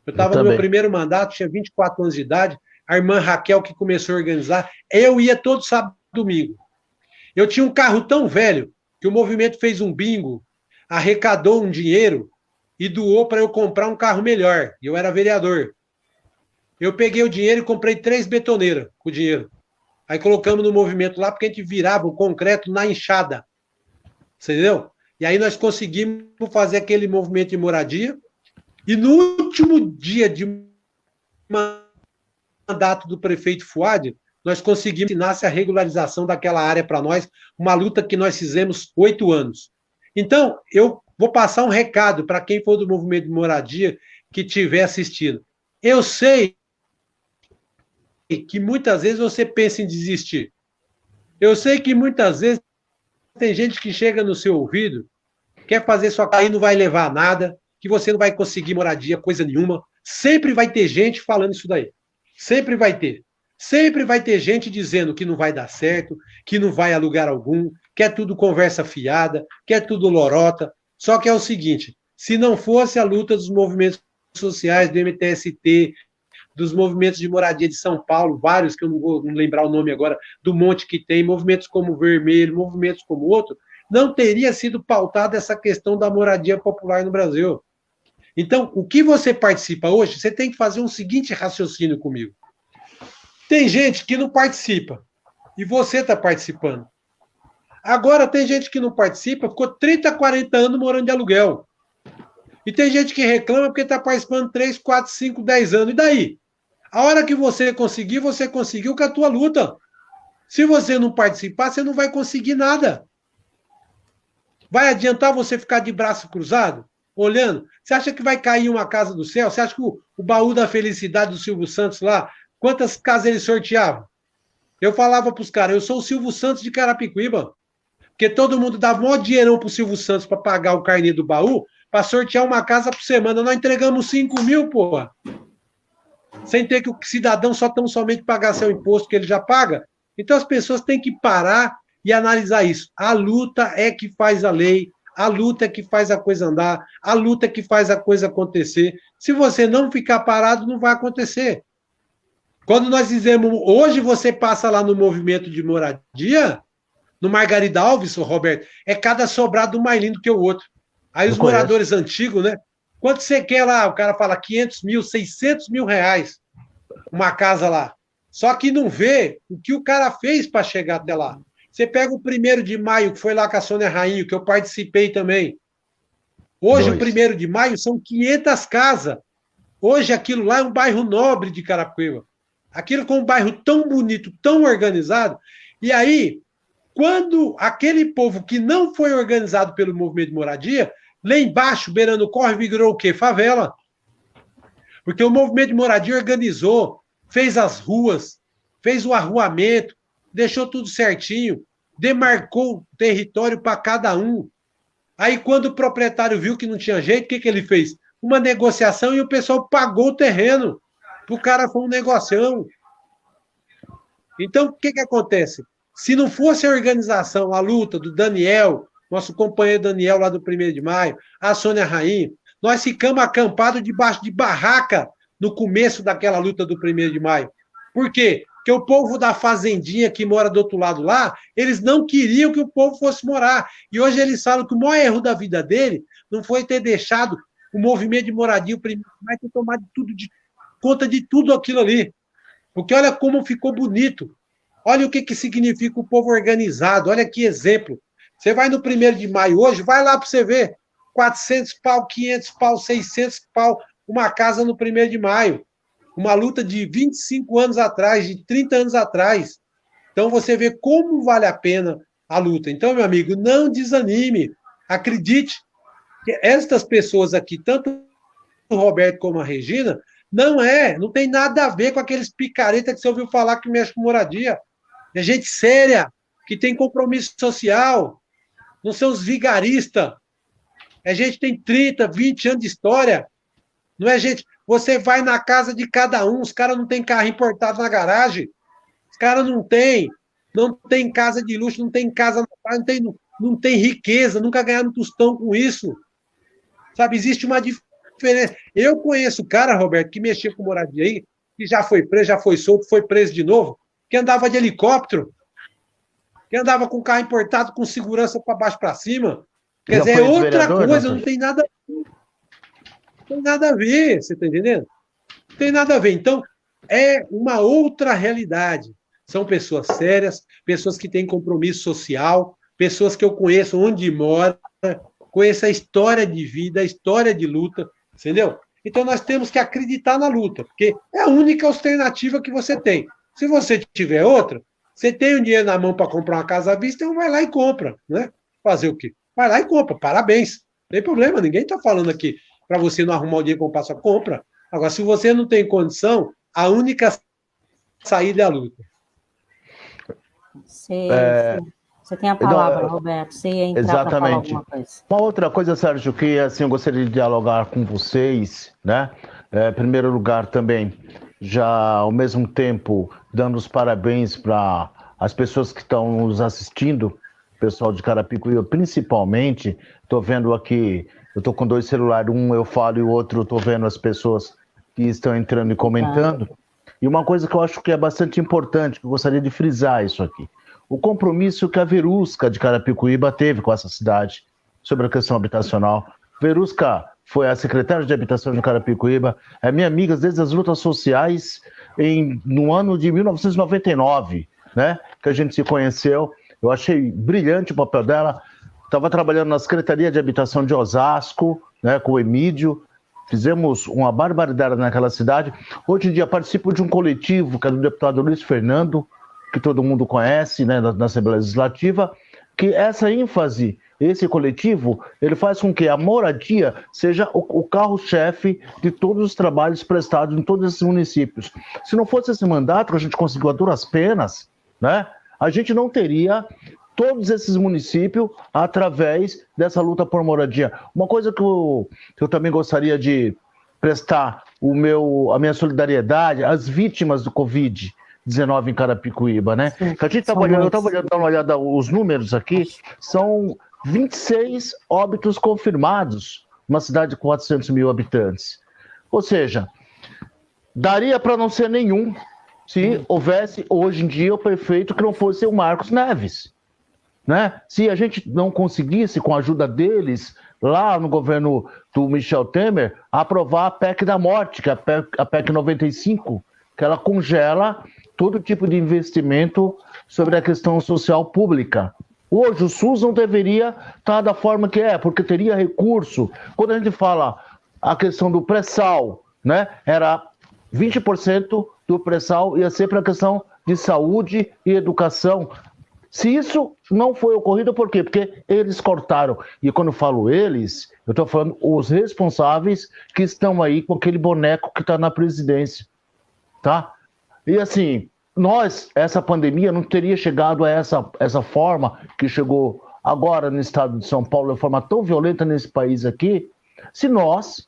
Eu estava no meu primeiro mandato, tinha 24 anos de idade, a irmã Raquel que começou a organizar, eu ia todo sábado e domingo. Eu tinha um carro tão velho que o movimento fez um bingo, arrecadou um dinheiro e doou para eu comprar um carro melhor. E eu era vereador. Eu peguei o dinheiro e comprei 3 betoneiras com o dinheiro. Aí colocamos no movimento lá, porque a gente virava o concreto na enxada. Você entendeu? E aí nós conseguimos fazer aquele movimento de moradia. E no último dia de mandato do prefeito Fuad, nós conseguimos que nasce a regularização daquela área para nós, uma luta que nós fizemos 8 anos. Então, eu vou passar um recado para quem for do movimento de moradia que estiver assistindo. Eu sei que muitas vezes você pensa em desistir. Eu sei que muitas vezes tem gente que chega no seu ouvido, quer fazer sua casa e não vai levar a nada, que você não vai conseguir moradia, coisa nenhuma. Sempre vai ter gente falando isso daí. Sempre vai ter. Sempre vai ter gente dizendo que não vai dar certo, que não vai a lugar algum, que é tudo conversa fiada, que é tudo lorota. Só que é o seguinte, se não fosse a luta dos movimentos sociais, do MTST, dos movimentos de moradia de São Paulo, vários que eu não vou lembrar o nome agora, do monte que tem, movimentos como o Vermelho, movimentos como outro, não teria sido pautada essa questão da moradia popular no Brasil. Então, o que você participa hoje, você tem que fazer um seguinte raciocínio comigo. Tem gente que não participa, e você está participando. Agora, tem gente que não participa, ficou 30, 40 anos morando de aluguel. E tem gente que reclama porque está participando 3, 4, 5, 10 anos. E daí? A hora que você conseguir, você conseguiu com a tua luta. Se você não participar, você não vai conseguir nada. Vai adiantar você ficar de braço cruzado, olhando? Você acha que vai cair uma casa do céu? Você acha que o baú da felicidade do Silvio Santos lá, quantas casas ele sorteava? Eu falava para os caras, eu sou o Silvio Santos de Carapicuíba. Porque todo mundo dava maior dinheirão pro Silvio Santos para pagar o carnê do baú, para sortear uma casa por semana. Nós entregamos 5 mil, porra. Sem ter que o cidadão só tão somente pagar seu imposto que ele já paga. Então as pessoas têm que parar e analisar isso. A luta é que faz a lei, a luta é que faz a coisa andar, a luta é que faz a coisa acontecer. Se você não ficar parado, não vai acontecer. Quando nós dizemos, hoje você passa lá no movimento de moradia, no Margarida Alves, Roberto, é cada sobrado mais lindo que o outro. Aí os moradores antigos, né? Quanto você quer lá? O cara fala 500 mil, 600 mil reais, uma casa lá. Só que não vê o que o cara fez para chegar até lá. Você pega o 1º de maio, que foi lá com a Sônia Rainho, que eu participei também. Hoje, o 1º de maio, são 500 casas. Hoje, aquilo lá é um bairro nobre de Carapicuíba. Aquilo com um bairro tão bonito, tão organizado. E aí, quando aquele povo que não foi organizado pelo movimento de moradia, lá embaixo, beirando o córrego, virou o quê? Favela. Porque o movimento de moradia organizou, fez as ruas, fez o arruamento, deixou tudo certinho, demarcou o território para cada um. Aí, quando o proprietário viu que não tinha jeito, o que ele fez? Uma negociação e o pessoal pagou o terreno. O cara foi um negocião. Então, o que acontece? Se não fosse a organização, a luta do Daniel, nosso companheiro Daniel lá do 1º de maio, a Sônia Rainha, nós ficamos acampados debaixo de barraca no começo daquela luta do 1º de maio. Por quê? Porque o povo da fazendinha que mora do outro lado lá, eles não queriam que o povo fosse morar. E hoje eles falam que o maior erro da vida dele não foi ter deixado o movimento de moradia, o 1º de maio, ter tomado conta de tudo aquilo ali. Porque olha como ficou bonito. Olha o que significa o povo organizado. Olha que exemplo. Você vai no 1º de maio hoje, vai lá para você ver. 400 pau, 500 pau, 600 pau, uma casa no 1º de maio. Uma luta de 25 anos atrás, de 30 anos atrás. Então você vê como vale a pena a luta. Então, meu amigo, não desanime. Acredite que estas pessoas aqui, tanto o Roberto como a Regina, não tem nada a ver com aqueles picaretas que você ouviu falar que mexe com moradia. É gente séria, que tem compromisso social, não são os vigaristas. É gente que tem 30, 20 anos de história. Não é gente... Você vai na casa de cada um, os caras não têm carro importado na garagem. Os caras não tem casa de luxo, não tem casa na praia, não tem riqueza, nunca ganharam um tostão com isso. Sabe, existe uma diferença. Eu conheço o cara, Roberto, que mexia com moradia aí, que já foi preso, já foi solto, foi preso de novo, que andava de helicóptero, que andava com carro importado, com segurança para baixo para cima. Quer dizer, é outra coisa, não tem nada. Não tem nada a ver, você está entendendo? Não tem nada a ver. Então, é uma outra realidade. São pessoas sérias, pessoas que têm compromisso social, pessoas que eu conheço onde mora, conheço a história de vida, a história de luta, entendeu? Então nós temos que acreditar na luta, porque é a única alternativa que você tem. Se você tiver outra, você tem o dinheiro na mão para comprar uma casa à vista, então vai lá e compra, né? Fazer o quê? Vai lá e compra, parabéns. Não tem problema, ninguém está falando aqui para você não arrumar o dinheiro e comprar sua compra. Agora, se você não tem condição, a única saída é a luta. Você tem a palavra, Roberto. Você ia entrar para falar alguma coisa. Uma outra coisa, Sérgio, que assim, eu gostaria de dialogar com vocês, né? Em primeiro lugar também, já ao mesmo tempo, dando os parabéns para as pessoas que estão nos assistindo, o pessoal de Carapicuíba principalmente. Estou vendo aqui, eu estou com 2 celulares, um eu falo e o outro estou vendo as pessoas que estão entrando e comentando. E uma coisa que eu acho que é bastante importante, que eu gostaria de frisar isso aqui. O compromisso que a Verusca de Carapicuíba teve com essa cidade sobre a questão habitacional. Verusca foi a secretária de Habitação de Carapicuíba, é minha amiga desde as lutas sociais no ano de 1999, né, que a gente se conheceu. Eu achei brilhante o papel dela. Estava trabalhando na Secretaria de Habitação de Osasco, né, com o Emídio. Fizemos uma barbaridade naquela cidade. Hoje em dia participo de um coletivo que é do deputado Luiz Fernando, que todo mundo conhece, né, na Assembleia Legislativa, que essa ênfase, esse coletivo, ele faz com que a moradia seja o carro-chefe de todos os trabalhos prestados em todos esses municípios. Se não fosse esse mandato que a gente conseguiu a duras penas, né, a gente não teria todos esses municípios através dessa luta por moradia. Uma coisa que eu também gostaria de prestar a minha solidariedade às vítimas do Covid-19 em Carapicuíba, né? Sim, a gente eu estava dando uma olhada, os números aqui, são 26 óbitos confirmados numa cidade de 400 mil habitantes. Ou seja, daria para não ser nenhum se houvesse hoje em dia o prefeito que não fosse o Marcos Neves, né? Se a gente não conseguisse, com a ajuda deles, lá no governo do Michel Temer, aprovar a PEC da morte, que é a PEC 95, que ela congela todo tipo de investimento sobre a questão social pública. Hoje o SUS não deveria estar da forma que é, porque teria recurso. Quando a gente fala a questão do pré-sal, né, era 20% do pré-sal ia ser para a questão de saúde e educação. Se isso não foi ocorrido, por quê? Porque eles cortaram. E quando eu falo eles, eu estou falando os responsáveis que estão aí com aquele boneco que está na presidência, tá? E assim, essa pandemia não teria chegado a essa forma que chegou agora no estado de São Paulo, de forma tão violenta nesse país aqui, se nós,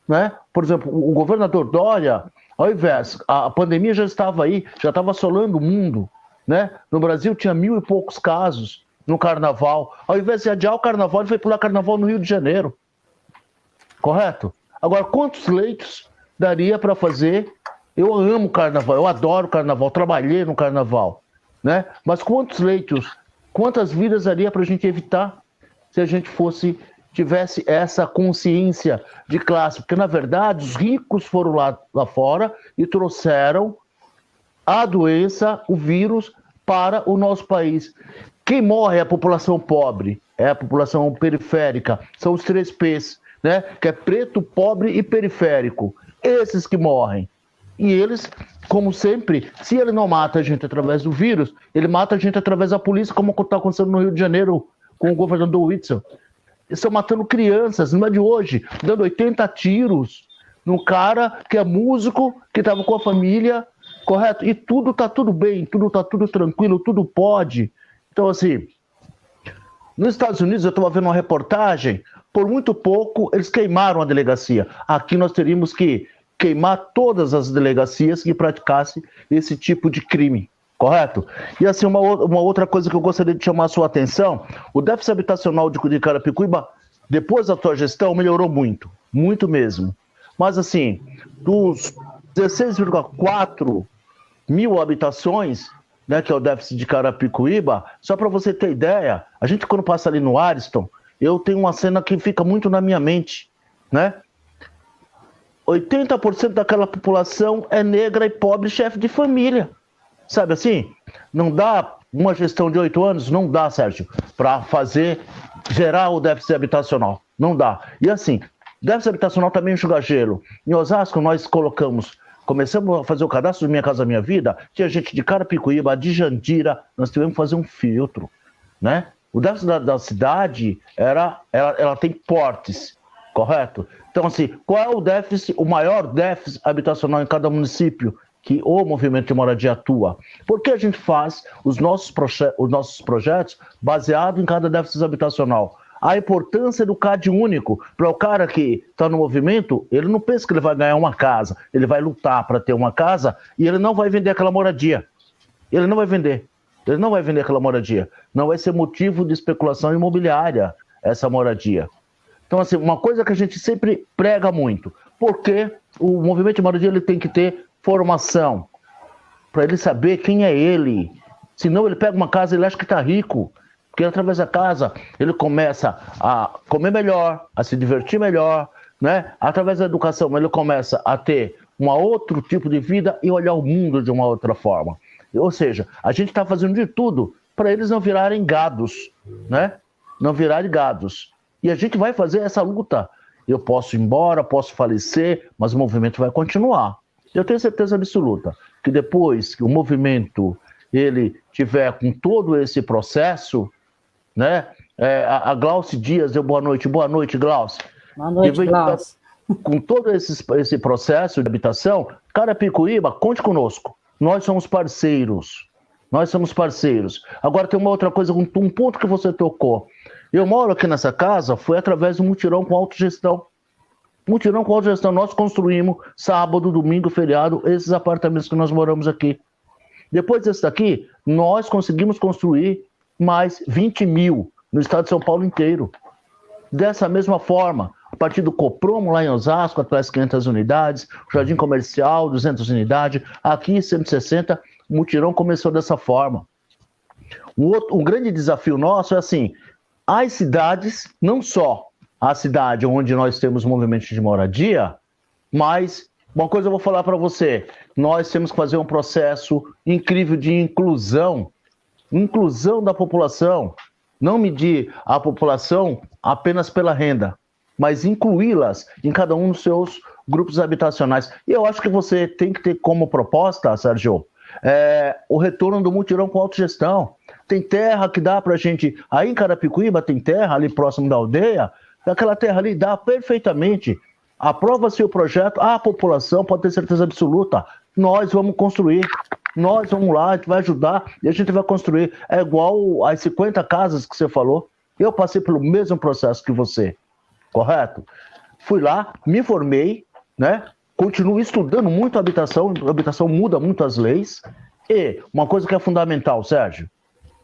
né, por exemplo, o governador Dória, ao invés, a pandemia já estava aí, já estava assolando o mundo, né? No Brasil tinha 1.000 e poucos casos no carnaval. Ao invés de adiar o carnaval, ele foi pular carnaval no Rio de Janeiro. Correto? Agora, quantos leitos daria para fazer? Eu amo carnaval, eu adoro carnaval, trabalhei no carnaval, né? Mas quantos leitos, quantas vidas daria para a gente evitar se a gente tivesse essa consciência de classe? Porque, na verdade, os ricos foram lá fora e trouxeram a doença, o vírus, para o nosso país. Quem morre é a população pobre, é a população periférica, são os 3 P's, né? Que é preto, pobre e periférico. Esses que morrem. E eles, como sempre, se ele não mata a gente através do vírus, ele mata a gente através da polícia, como está acontecendo no Rio de Janeiro com o governador Whitson. Eles estão matando crianças, não é de hoje, dando 80 tiros no cara que é músico, que estava com a família, correto? E tudo está tudo bem, tudo está tudo tranquilo, tudo pode. Então, assim, nos Estados Unidos, eu estava vendo uma reportagem, por muito pouco eles queimaram a delegacia. Aqui nós teríamos que queimar todas as delegacias que praticassem esse tipo de crime, correto? E assim, uma outra coisa que eu gostaria de chamar a sua atenção, o déficit habitacional de Carapicuíba, depois da tua gestão, melhorou muito, muito mesmo. Mas assim, dos 16,4 mil habitações, né, que é o déficit de Carapicuíba, só para você ter ideia, a gente quando passa ali no Ariston, eu tenho uma cena que fica muito na minha mente, né? 80% daquela população é negra e pobre, chefe de família. Sabe assim? Não dá uma gestão de 8 anos, não dá, Sérgio, para gerar o déficit habitacional. Não dá. E assim, déficit habitacional também enxuga gelo. Em Osasco, nós começamos a fazer o cadastro do Minha Casa Minha Vida, tinha gente de Carapicuíba, de Jandira, nós tivemos que fazer um filtro, né? O déficit da cidade, ela tem portes, correto? Então, assim, qual é o maior déficit habitacional em cada município que o movimento de moradia atua? Porque a gente faz os nossos projetos baseados em cada déficit habitacional. A importância do CAD único, para o cara que está no movimento, ele não pensa que ele vai ganhar uma casa, ele vai lutar para ter uma casa e ele não vai vender aquela moradia. Ele não vai vender aquela moradia. Não vai ser motivo de especulação imobiliária essa moradia. Então, assim, uma coisa que a gente sempre prega muito, porque o movimento de moradia ele tem que ter formação, para ele saber quem é ele. Senão ele pega uma casa e ele acha que está rico, porque através da casa ele começa a comer melhor, a se divertir melhor, né? Através da educação ele começa a ter um outro tipo de vida e olhar o mundo de uma outra forma. Ou seja, a gente está fazendo de tudo para eles não virarem gados, né? Não virarem gados. E a gente vai fazer essa luta. Eu posso ir embora, posso falecer, mas o movimento vai continuar. Eu tenho certeza absoluta que depois que o movimento ele tiver com todo esse processo, né? A Glauce Dias deu boa noite, Glauce. Boa noite, Glauce. Com todo esse processo de habitação, Carapicuíba, conte conosco. Nós somos parceiros. Agora tem uma outra coisa, um ponto que você tocou. Eu moro aqui nessa casa, foi através do mutirão com autogestão. Nós construímos sábado, domingo, feriado, esses apartamentos que nós moramos aqui. Depois desse daqui, nós conseguimos construir mais 20 mil no estado de São Paulo inteiro. Dessa mesma forma, a partir do Copromo lá em Osasco, atrás 500 unidades, Jardim Comercial, 200 unidades, aqui 160, o mutirão começou dessa forma. Um grande desafio nosso é assim, as cidades, não só a cidade onde nós temos movimentos de moradia, mas, uma coisa eu vou falar para você, nós temos que fazer um processo incrível de inclusão da população, não medir a população apenas pela renda, mas incluí-las em cada um dos seus grupos habitacionais. E eu acho que você tem que ter como proposta, Sérgio, o retorno do mutirão com autogestão. Tem terra que dá pra gente, aí em Carapicuíba tem terra ali próximo da aldeia, aquela terra ali dá perfeitamente, aprova-se o projeto, a população pode ter certeza absoluta, nós vamos construir, nós vamos lá, a gente vai ajudar e a gente vai construir. É igual às 50 casas que você falou, eu passei pelo mesmo processo que você, correto? Fui lá, me formei, né? Continuo estudando muito a habitação muda muito as leis, e uma coisa que é fundamental, Sérgio,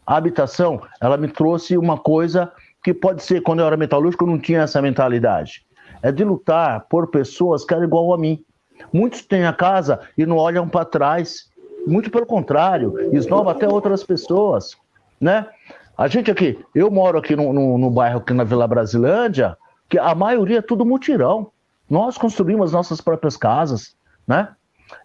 a habitação, ela me trouxe uma coisa que pode ser, quando eu era metalúrgico, eu não tinha essa mentalidade. É de lutar por pessoas que eram igual a mim. Muitos têm a casa e não olham para trás. Muito pelo contrário, esnoba até outras pessoas, né? A gente aqui, eu moro aqui no bairro, aqui na Vila Brasilândia, que a maioria é tudo mutirão. Nós construímos as nossas próprias casas, né?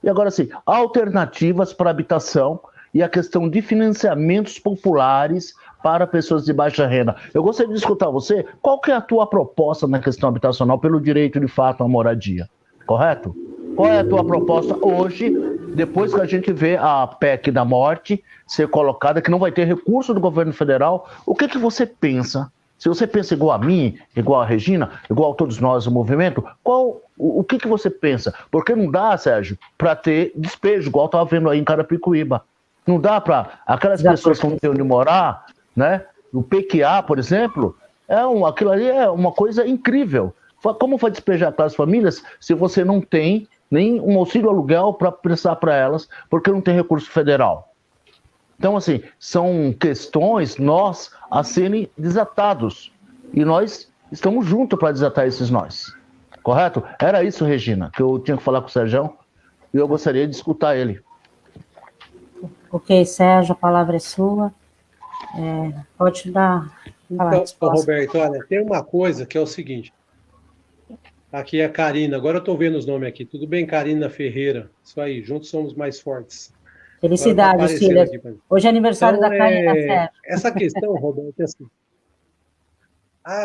E agora, assim, alternativas para habitação e a questão de financiamentos populares para pessoas de baixa renda. Eu gostaria de escutar você, qual que é a tua proposta na questão habitacional pelo direito de fato à moradia, correto? Qual é a tua proposta hoje, depois que a gente vê a PEC da morte ser colocada, que não vai ter recurso do governo federal, o que que você pensa? Se você pensa igual a mim, igual a Regina, igual a todos nós do movimento, o que que você pensa? Porque não dá, Sérgio, para ter despejo, igual estava vendo aí em Carapicuíba. Não dá para aquelas pessoas que não têm onde morar, né? O PQA, por exemplo, aquilo ali é uma coisa incrível. Como vai despejar aquelas famílias se você não tem nem um auxílio aluguel para prestar para elas, porque não tem recurso federal? Então, assim, são questões nós a serem desatados. E nós estamos juntos para desatar esses nós. Correto? Era isso, Regina, que eu tinha que falar com o Sérgio e eu gostaria de escutar ele. Ok, Sérgio, a palavra é sua. Pode dar. Então, Roberto, olha, tem uma coisa que é o seguinte. Aqui é a Karina. Agora eu estou vendo os nomes aqui. Tudo bem, Karina Ferreira? Isso aí, juntos somos mais fortes. Felicidades, Silas. Hoje é aniversário Então, da Karina, Sérgio. essa questão, Roberto, é assim.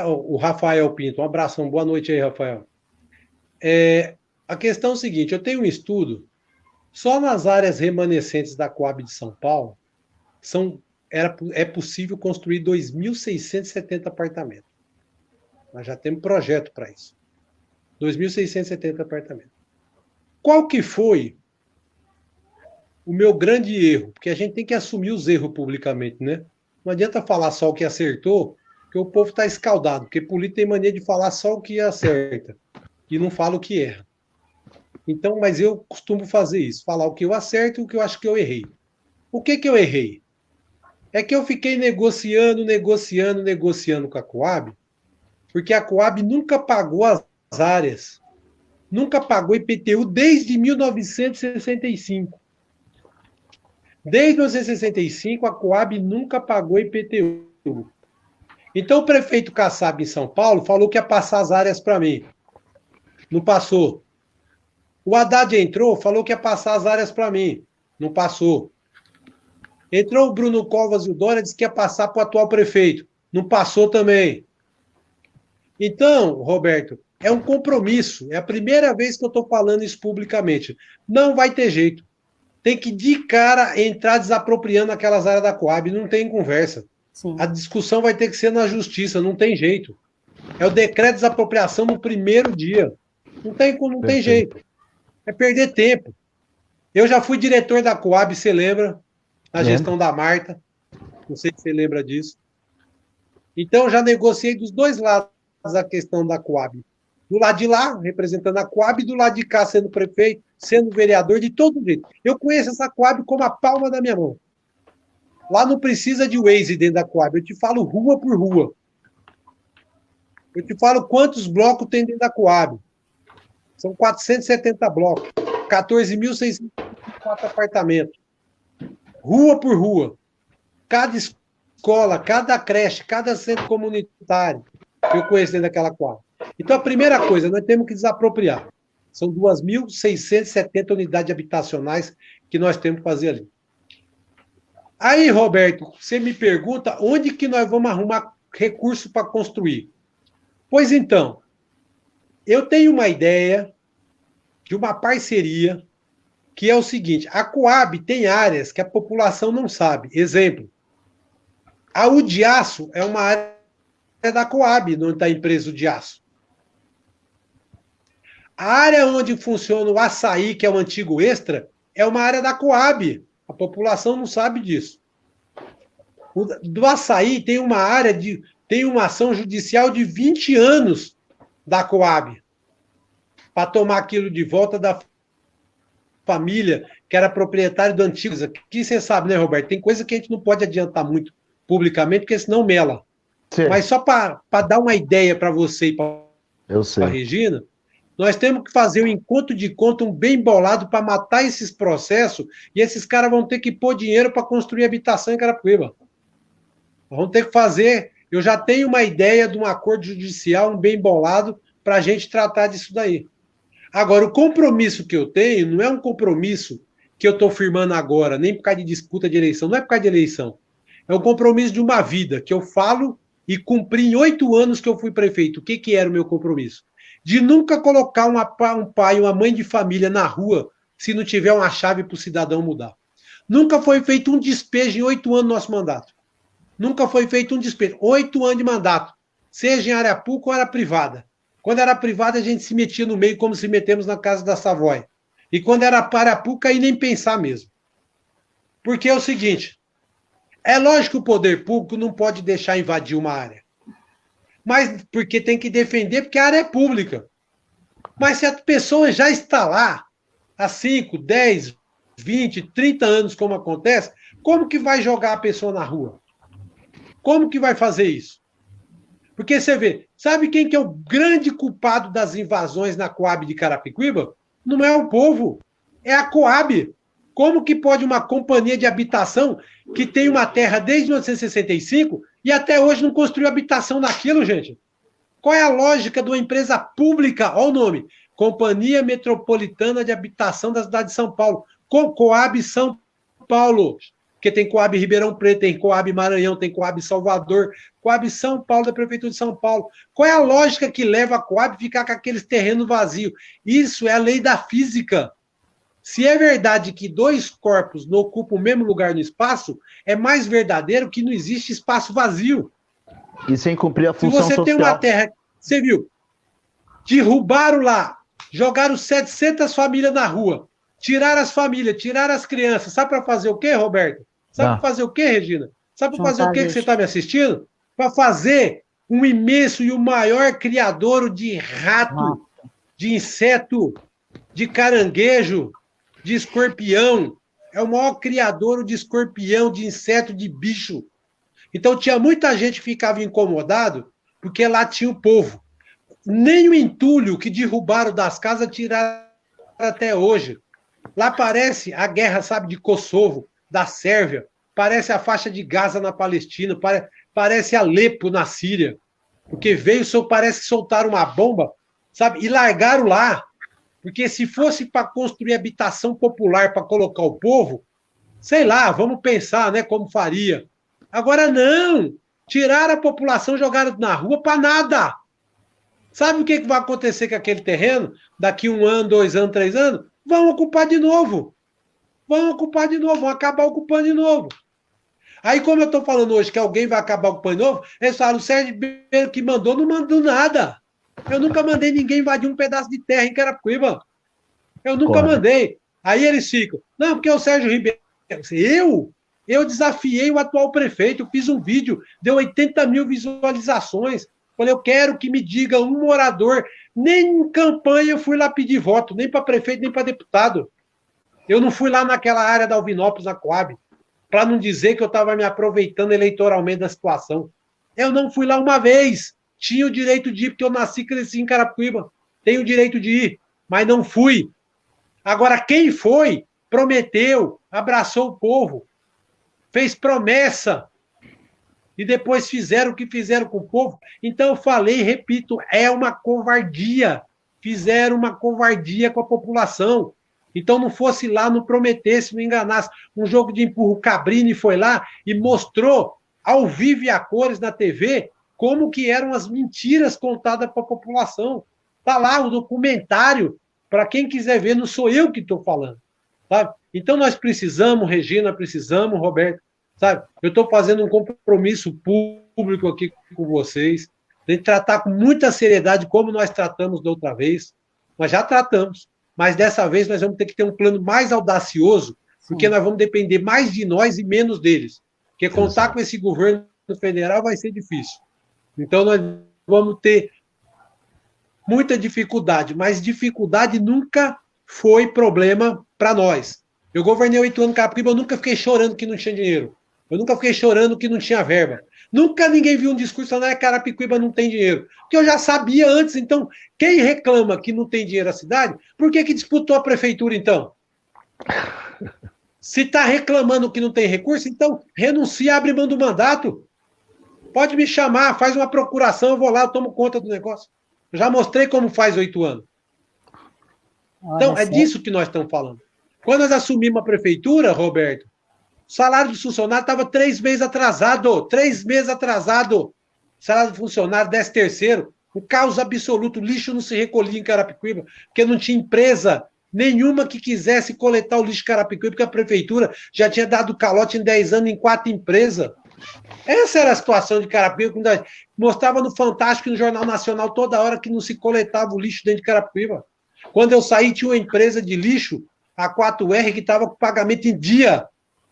O Rafael Pinto, um abração, boa noite aí, Rafael. A questão é o seguinte, eu tenho um estudo, só nas áreas remanescentes da Coab de São Paulo, é possível construir 2.670 apartamentos. Nós já temos projeto para isso. 2.670 apartamentos. Qual que foi o meu grande erro? Porque a gente tem que assumir os erros publicamente, né? Não adianta falar só o que acertou, porque o povo está escaldado, porque político tem mania de falar só o que acerta e não fala o que erra. Então, mas eu costumo fazer isso, falar o que eu acerto e o que eu acho que eu errei. O que eu errei? É que eu fiquei negociando com a Coab, porque a Coab nunca pagou as áreas, nunca pagou IPTU desde 1965. Desde 1965, a Coab nunca pagou IPTU. Então, o prefeito Kassab, em São Paulo, falou que ia passar as áreas para mim. Não passou. O Haddad entrou, falou que ia passar as áreas para mim. Não passou. Entrou o Bruno Covas e o Dória, disse que ia passar para o atual prefeito. Não passou também. Então, Roberto, é um compromisso. É a primeira vez que eu estou falando isso publicamente. Não vai ter jeito. Tem que, de cara, entrar desapropriando aquelas áreas da Coab. Não tem conversa. Sim. A discussão vai ter que ser na justiça, não tem jeito. É o decreto de desapropriação no primeiro dia. Não tem jeito. É perder tempo. Eu já fui diretor da Coab, você lembra? Na gestão da Marta. Não sei se você lembra disso. Então, já negociei dos dois lados a questão da Coab. Do lado de lá, representando a Coab, e do lado de cá, sendo prefeito, sendo vereador, de todo jeito. Eu conheço essa Coab como a palma da minha mão. Lá não precisa de Waze dentro da Coab. Eu te falo rua por rua. Eu te falo quantos blocos tem dentro da Coab. São 470 blocos. 14.604 apartamentos. Rua por rua. Cada escola, cada creche, cada centro comunitário. Eu conheço dentro daquela Coab. Então, a primeira coisa, nós temos que desapropriar. São 2.670 unidades habitacionais que nós temos que fazer ali. Aí, Roberto, você me pergunta onde que nós vamos arrumar recurso para construir. Pois então, eu tenho uma ideia de uma parceria que é o seguinte, a Coab tem áreas que a população não sabe. Exemplo, a Udiaço é uma área da Coab, onde está a empresa Udiaço. A área onde funciona o açaí, que é o antigo Extra, é uma área da Coab. A população não sabe disso. Do açaí tem uma área tem uma ação judicial de 20 anos da Coab para tomar aquilo de volta da família que era proprietário do antigo. Aqui você sabe, né, Roberto? Tem coisa que a gente não pode adiantar muito publicamente, porque senão mela. Sim. Mas só para dar uma ideia para você e para a Regina, nós temos que fazer um encontro de conta, um bem bolado para matar esses processos, e esses caras vão ter que pôr dinheiro para construir habitação em Carapicuíba. Vamos ter que fazer. Eu já tenho uma ideia de um acordo judicial, um bem bolado, para a gente tratar disso daí. Agora, o compromisso que eu tenho não é um compromisso que eu estou firmando agora, nem por causa de disputa de eleição, não é por causa de eleição. É um compromisso de uma vida, que eu falo e cumpri em 8 anos que eu fui prefeito. O que era o meu compromisso? De nunca colocar um pai, uma mãe de família na rua se não tiver uma chave para o cidadão mudar. Nunca foi feito um despejo em 8 anos do nosso mandato. Nunca foi feito um despejo. 8 anos de mandato, seja em área pública ou área privada. Quando era privada, a gente se metia no meio, como se metemos na Casa da Savoy. E quando era área pública, aí nem pensar mesmo. Porque é o seguinte, é lógico que o poder público não pode deixar invadir uma área. Mas porque tem que defender, porque a área é pública. Mas se a pessoa já está lá há 5, 10, 20, 30 anos, como acontece, como que vai jogar a pessoa na rua? Como que vai fazer isso? Porque você vê, sabe quem que é o grande culpado das invasões na Coab de Carapicuíba? Não é o povo, é a Coab. Como que pode uma companhia de habitação que tem uma terra desde 1965 e até hoje não construiu habitação naquilo, gente? Qual é a lógica de uma empresa pública? Olha o nome. Companhia Metropolitana de Habitação da cidade de São Paulo. Coab São Paulo. Porque tem Coab Ribeirão Preto, tem Coab Maranhão, tem Coab Salvador, Coab São Paulo, da Prefeitura de São Paulo. Qual é a lógica que leva a Coab a ficar com aqueles terrenos vazios? Isso é a lei da física. Se é verdade que dois corpos não ocupam o mesmo lugar no espaço, é mais verdadeiro que não existe espaço vazio. E sem cumprir a função social. Se você tem uma terra, você viu, derrubaram lá, jogaram 700 famílias na rua, tiraram as famílias, tiraram as crianças. Sabe para fazer o quê, Roberto? Sabe para fazer o quê, Regina? Sabe para fazer o quê que você está me assistindo? Para fazer um imenso e o maior criadouro de rato, de inseto, de caranguejo, de escorpião. É o maior criadouro de escorpião, de inseto, de bicho. Então tinha muita gente que ficava incomodado porque lá tinha o povo. Nem o entulho que derrubaram das casas tiraram até hoje. Lá parece a guerra, sabe, de Kosovo, da Sérvia, parece a faixa de Gaza na Palestina, parece Alepo na Síria, porque parece que soltaram uma bomba, sabe, e largaram lá, porque se fosse para construir habitação popular para colocar o povo, sei lá, vamos pensar, né, como faria. Agora não, tiraram a população, jogaram na rua para nada. Sabe o que vai acontecer com aquele terreno? Daqui 1 ano, 2 anos, 3 anos? Vão ocupar de novo. Vão acabar ocupando de novo. Aí, como eu estou falando hoje que alguém vai acabar ocupando de novo, eles falam, o Sérgio Ribeiro que mandou, não mandou nada. Eu nunca mandei ninguém invadir um pedaço de terra em Carapicuíba. Eu nunca mandei. Aí eles ficam, não, porque é o Sérgio Ribeiro. Eu desafiei o atual prefeito, eu fiz um vídeo, deu 80 mil visualizações. Falei, eu quero que me diga um morador, nem em campanha eu fui lá pedir voto, nem para prefeito, nem para deputado. Eu não fui lá naquela área da Alvinópolis, na Coab, para não dizer que eu estava me aproveitando eleitoralmente da situação. Eu não fui lá uma vez. Tinha o direito de ir, porque eu nasci e cresci em Carapicuíba. Tenho o direito de ir, mas não fui. Agora, quem foi, prometeu, abraçou o povo, fez promessa, e depois fizeram o que fizeram com o povo. Então eu falei e repito, é uma covardia. Fizeram uma covardia com a população. Então não fosse lá, não prometesse, não enganasse. Um jogo de empurro, o Cabrini foi lá e mostrou ao vivo e a cores na TV como que eram as mentiras contadas para a população. Está lá o documentário, para quem quiser ver, não sou eu que estou falando. Sabe? Então nós precisamos, Regina, precisamos, Roberto, sabe? Eu estou fazendo um compromisso público aqui com vocês, de tratar com muita seriedade como nós tratamos da outra vez. Nós já tratamos, mas dessa vez nós vamos ter que ter um plano mais audacioso, porque nós vamos depender mais de nós e menos deles. Porque contar com esse governo federal vai ser difícil. Então nós vamos ter muita dificuldade, mas dificuldade nunca foi problema para nós. Eu governei 8 anos em Carapicuíba, eu nunca fiquei chorando que não tinha dinheiro. Eu nunca fiquei chorando que não tinha verba. Nunca ninguém viu um discurso falando que Carapicuíba não tem dinheiro. Porque eu já sabia antes. Então, quem reclama que não tem dinheiro na cidade, por que disputou a prefeitura, então? Se está reclamando que não tem recurso, então renuncia, abre mão do mandato. Pode me chamar, faz uma procuração, eu vou lá, eu tomo conta do negócio. Eu já mostrei como faz 8 anos. Então, é disso que nós estamos falando. Quando nós assumimos a prefeitura, Roberto, o salário do funcionário estava 3 meses atrasado. 3 meses atrasado. Salário do funcionário, 13º. Um caos absoluto. O lixo não se recolhia em Carapicuíba, porque não tinha empresa nenhuma que quisesse coletar o lixo de Carapicuíba, porque a prefeitura já tinha dado calote em 10 anos em 4 empresas. Essa era a situação de Carapicuíba. Mostrava no Fantástico e no Jornal Nacional toda hora que não se coletava o lixo dentro de Carapicuíba. Quando eu saí, tinha uma empresa de lixo, a 4R, que estava com pagamento em dia.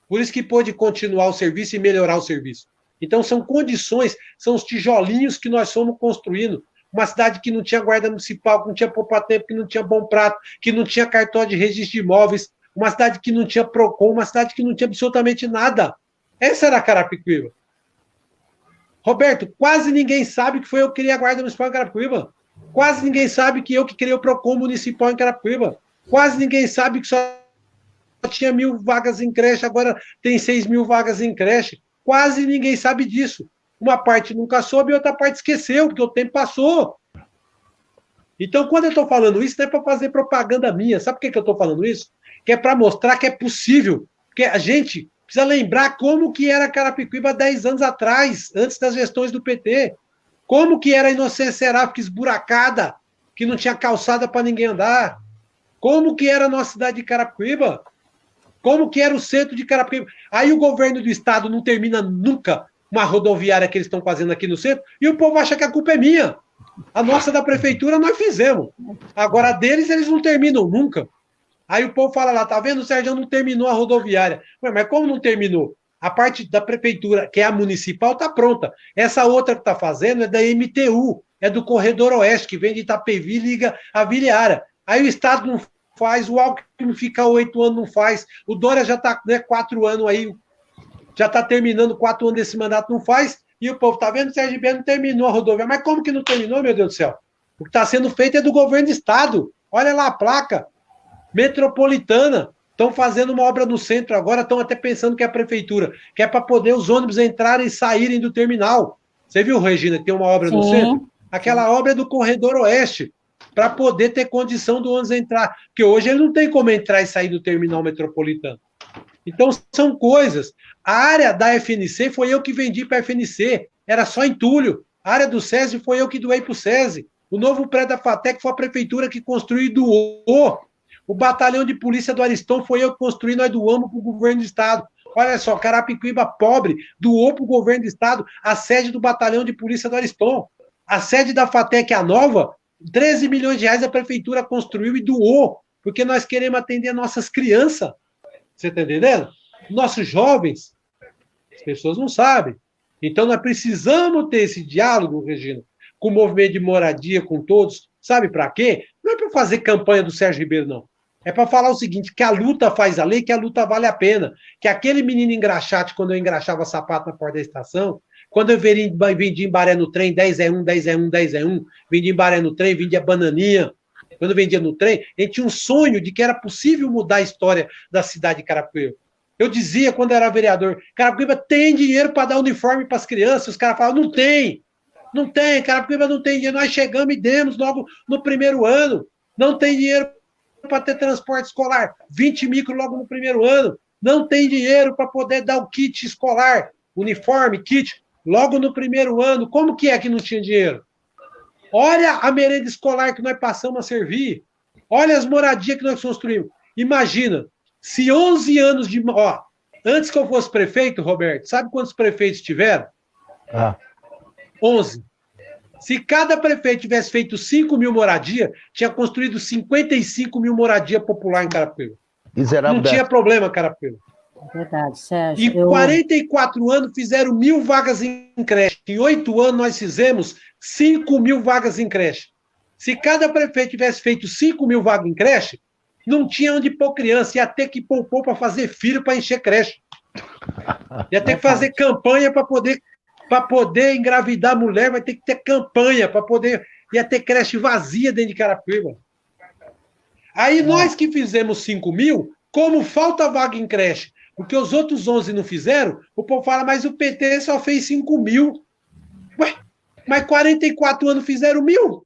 Por isso que pôde continuar o serviço e melhorar o serviço. Então, são condições, são os tijolinhos que nós fomos construindo. Uma cidade que não tinha guarda municipal, que não tinha poupatempo, que não tinha bom prato, que não tinha cartório de registro de imóveis, uma cidade que não tinha PROCON, uma cidade que não tinha absolutamente nada. Essa era a Carapicuíba. Roberto, quase ninguém sabe que foi eu que criei a guarda municipal em Carapicuíba. Quase ninguém sabe que eu que criei o PROCON municipal em Carapicuíba. Quase ninguém sabe que só tinha 1.000 vagas em creche, agora tem 6.000 vagas em creche. Quase ninguém sabe disso. Uma parte nunca soube e outra parte esqueceu, porque o tempo passou. Então, quando eu estou falando isso, não é para fazer propaganda minha. Sabe por que eu estou falando isso? Que é para mostrar que é possível. Porque a gente precisa lembrar como que era Carapicuíba 10 anos atrás, antes das gestões do PT. Como que era a Inocência Seráfica esburacada, que não tinha calçada para ninguém andar. Como que era a nossa cidade de Carapicuíba. Como que era o centro de Carapicuíba. Aí o governo do estado não termina nunca uma rodoviária que eles estão fazendo aqui no centro, e o povo acha que a culpa é minha. A nossa da prefeitura nós fizemos. Agora a deles, eles não terminam nunca. Aí o povo fala lá, tá vendo, o Sérgio não terminou a rodoviária. Ué, mas como não terminou? A parte da prefeitura, que é a municipal, tá pronta. Essa outra que tá fazendo é da MTU, é do Corredor Oeste, que vem de Itapevi e liga a Vila Yara. Aí o estado não faz, o Alckmin fica 8 anos, não faz. O Dória já tá 4 anos aí, já está terminando 4 anos desse mandato, não faz, e o povo está vendo, o Sérgio não terminou a rodovia. Mas como que não terminou, meu Deus do céu? O que está sendo feito é do governo do estado. Olha lá a placa. Metropolitana. Estão fazendo uma obra no centro agora, estão até pensando que é a prefeitura, que é para poder os ônibus entrarem e saírem do terminal. Você viu, Regina, que tem uma obra no centro? Aquela obra é do Corredor Oeste, para poder ter condição do ônibus entrar. Porque hoje ele não tem como entrar e sair do terminal metropolitano. Então, são coisas. A área da FNC foi eu que vendi para a FNC. Era só entulho. A área do SESI foi eu que doei para o SESI. O novo prédio da FATEC foi a prefeitura que construiu e doou. O batalhão de polícia do Ariston foi eu que construí, nós doamos para o governo do estado. Olha só, Carapicuíba pobre doou para o governo do estado a sede do batalhão de polícia do Ariston. A sede da FATEC, a nova, 13 milhões de reais a prefeitura construiu e doou, porque nós queremos atender nossas crianças. Você está entendendo? Nossos jovens, as pessoas não sabem. Então, nós precisamos ter esse diálogo, Regina, com o movimento de moradia, com todos. Sabe para quê? Não é para fazer campanha do Sérgio Ribeiro, não. É para falar o seguinte, que a luta faz a lei, que a luta vale a pena. Que aquele menino engraxate, quando eu engraxava sapato na porta da estação, quando eu vendia em Baré no trem, 10 é 1, 10 é 1, 10 é 1, vendia em Baré no trem, vendia bananinha. Quando eu vendia no trem, a gente tinha um sonho de que era possível mudar a história da cidade de Carapicuíba. Eu dizia, quando eu era vereador, Carapicuíba tem dinheiro para dar uniforme para as crianças. Os caras falavam, não tem. Não tem, Carapicuíba não tem dinheiro. Nós chegamos e demos logo no primeiro ano. Não tem dinheiro para ter transporte escolar. 20 micro logo no primeiro ano. Não tem dinheiro para poder dar o kit escolar. Uniforme, kit, logo no primeiro ano. Como que é que não tinha dinheiro? Olha a merenda escolar que nós passamos a servir. Olha as moradias que nós construímos. Imagina, se 11 anos de... Ó, antes que eu fosse prefeito, Roberto, sabe quantos prefeitos tiveram? 11. Se cada prefeito tivesse feito 5 mil moradias, tinha construído 55 mil moradias popular em Carapicuíba. Não tinha problema, Carapicuíba. Verdade, Sérgio. Em 44 anos fizeram 1.000 vagas em creche. Em 8 anos nós fizemos 5 mil vagas em creche. Se cada prefeito tivesse feito 5 mil vagas em creche, não tinha onde pôr criança. Ia ter que pôr para fazer filho para encher creche. Ia ter que fazer campanha para poder engravidar mulher, vai ter que ter campanha para poder... Ia ter creche vazia dentro de Carapicuíba. Aí nós que fizemos 5 mil, como falta vaga em creche, porque os outros 11 não fizeram, o povo fala, mas o PT só fez 5 mil. Ué, mas 44 anos fizeram 1.000.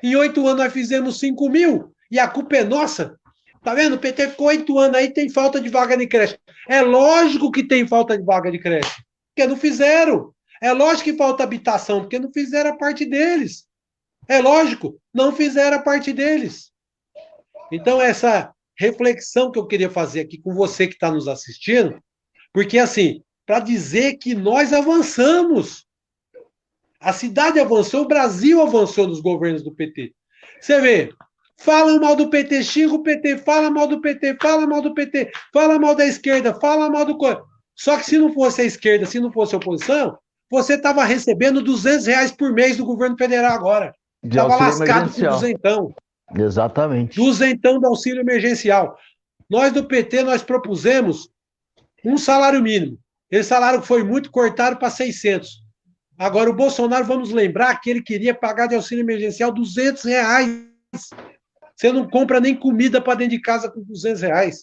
Em 8 anos nós fizemos 5 mil. E a culpa é nossa. Tá vendo? O PT ficou 8 anos aí, tem falta de vaga de creche. É lógico que tem falta de vaga de creche. Porque não fizeram. É lógico que falta habitação, porque não fizeram a parte deles. É lógico, não fizeram a parte deles. Então, essa reflexão que eu queria fazer aqui com você que está nos assistindo, porque, assim, para dizer que nós avançamos. A cidade avançou, o Brasil avançou nos governos do PT. Você vê, falam mal do PT, xinga o PT, fala mal do PT, fala mal do PT, fala mal da esquerda, fala mal do... Só que se não fosse a esquerda, se não fosse a oposição, você estava recebendo R$200 por mês do governo federal agora. Estava lascado com duzentão. Exatamente. Duzentão do auxílio emergencial. Nós do PT, nós propusemos um salário mínimo. Esse salário foi muito cortado para 600. Agora, o Bolsonaro, vamos lembrar que ele queria pagar de auxílio emergencial R$200. Você não compra nem comida para dentro de casa com R$200.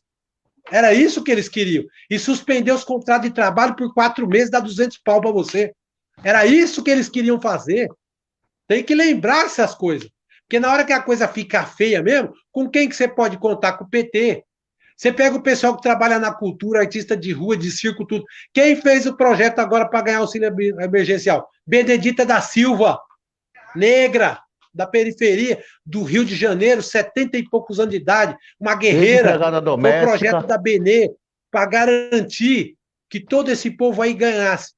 Era isso que eles queriam. E suspender os contratos de trabalho por 4 meses, dá 200 pau para você. Era isso que eles queriam fazer. Tem que lembrar essas coisas. Porque na hora que a coisa fica feia mesmo, com quem que você pode contar? Com o PT. Você pega o pessoal que trabalha na cultura, artista de rua, de circo, tudo. Quem fez o projeto agora para ganhar auxílio emergencial? Benedita da Silva, negra, da periferia do Rio de Janeiro, 70 e poucos anos de idade, uma guerreira. Foi o projeto da Benê para garantir que todo esse povo aí ganhasse.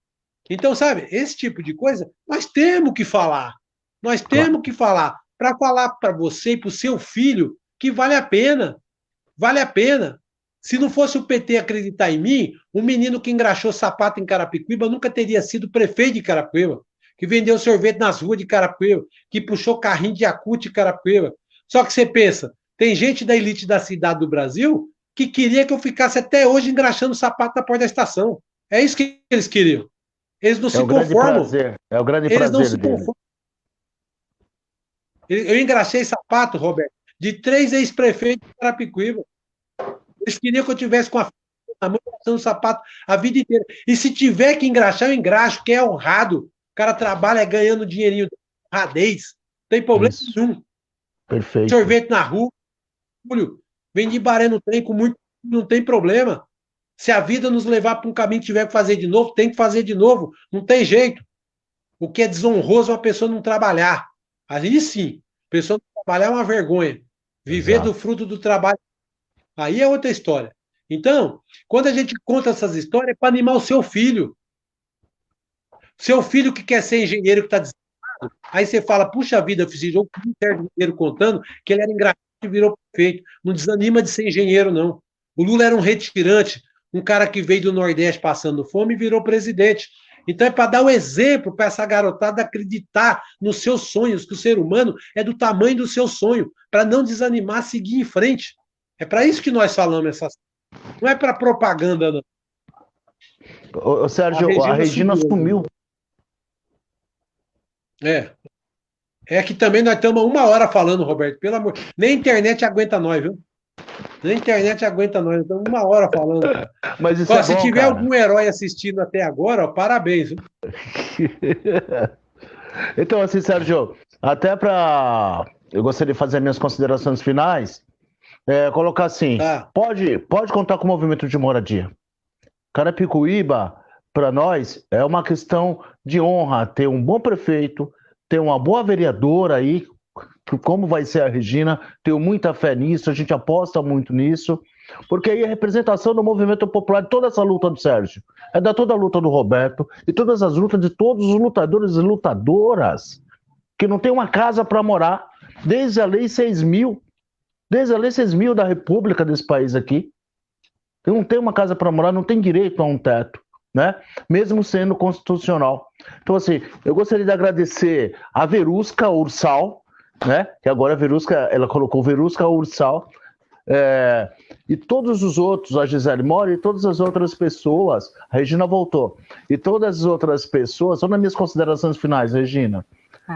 Então, sabe, esse tipo de coisa, nós temos que falar. Nós temos que falar. Para falar para você e para o seu filho que vale a pena. Vale a pena. Se não fosse o PT acreditar em mim, um menino que engraxou sapato em Carapicuíba nunca teria sido prefeito de Carapicuíba, que vendeu sorvete nas ruas de Carapicuíba, que puxou carrinho de Yakult de Carapicuíba. Só que você pensa, tem gente da elite da cidade do Brasil que queria que eu ficasse até hoje engraxando sapato na porta da estação. É isso que eles queriam. Eles não se conformam. É o grande prazer dele. Eu engraxei sapato, Roberto, de 3 ex-prefeitos de Carapicuíba. Eles queriam que eu tivesse com a mão engraxando sapato a vida inteira. E se tiver que engraxar, eu engraxo, que é honrado. O cara trabalha ganhando dinheirinho, honradez. Não tem problema nenhum. Perfeito. Sorvete na rua, vendi baré no trem com muito, não tem problema. Se a vida nos levar para um caminho que tiver que fazer de novo, tem que fazer de novo. Não tem jeito. O que é desonroso é uma pessoa não trabalhar. Aí sim, a pessoa não trabalhar é uma vergonha. Viver do fruto do trabalho, aí é outra história. Então, quando a gente conta essas histórias, é para animar o seu filho. Seu filho que quer ser engenheiro, que está desanimado, aí você fala, puxa vida, eu fiz um engenheiro contando que ele era engraçado e virou prefeito. Não desanima de ser engenheiro, não. O Lula era um retirante, um cara que veio do Nordeste passando fome e virou presidente. Então é para dar o exemplo para essa garotada acreditar nos seus sonhos, que o ser humano é do tamanho do seu sonho, para não desanimar, seguir em frente. É para isso que nós falamos essas coisas. Não é para propaganda, não. Ô, Sérgio, a Regina sumiu. É que também nós estamos 1 hora falando, Roberto, pelo amor. Nem a internet aguenta nós, viu? Nem a internet aguenta nós, estamos 1 hora falando. Mas isso se tiver algum herói assistindo até agora, ó, parabéns. Viu? Então, assim, Sérgio, até para... Eu gostaria de fazer minhas considerações finais, colocar assim, pode contar com o movimento de moradia. Carapicuíba, para nós, é uma questão de honra ter um bom prefeito, ter uma boa vereadora aí, como vai ser a Regina, tenho muita fé nisso, a gente aposta muito nisso, porque aí a representação do movimento popular, de toda essa luta do Sérgio, é da toda a luta do Roberto, e todas as lutas de todos os lutadores e lutadoras, que não tem uma casa para morar, desde a Lei 6.000, da República desse país aqui, não tem uma casa para morar, não tem direito a um teto, né? Mesmo sendo constitucional. Então, assim, eu gostaria de agradecer a Verusca Ursal, né? Que agora a Verusca, ela colocou Verusca Ursal, e todos os outros, a Gisele Mora e todas as outras pessoas, a Regina voltou, e todas as outras pessoas, são nas minhas considerações finais, Regina,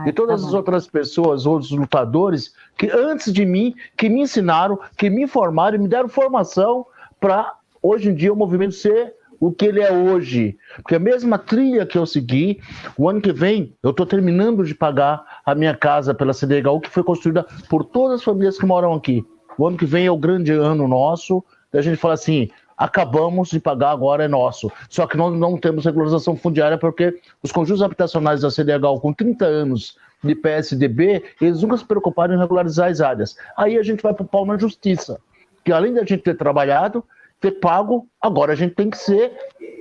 e todas as outras pessoas, outros lutadores, que antes de mim, que me ensinaram, que me informaram e me deram formação para, hoje em dia, o movimento ser o que ele é hoje. Porque a mesma trilha que eu segui, o ano que vem, eu estou terminando de pagar a minha casa pela CDHU, que foi construída por todas as famílias que moram aqui. O ano que vem é o grande ano nosso, a gente fala assim, acabamos de pagar, agora é nosso. Só que nós não temos regularização fundiária, porque os conjuntos habitacionais da CDHU, com 30 anos de PSDB, eles nunca se preocuparam em regularizar as áreas. Aí a gente vai para o pau na justiça, que além da gente ter trabalhado, ter pago, agora a gente tem que ser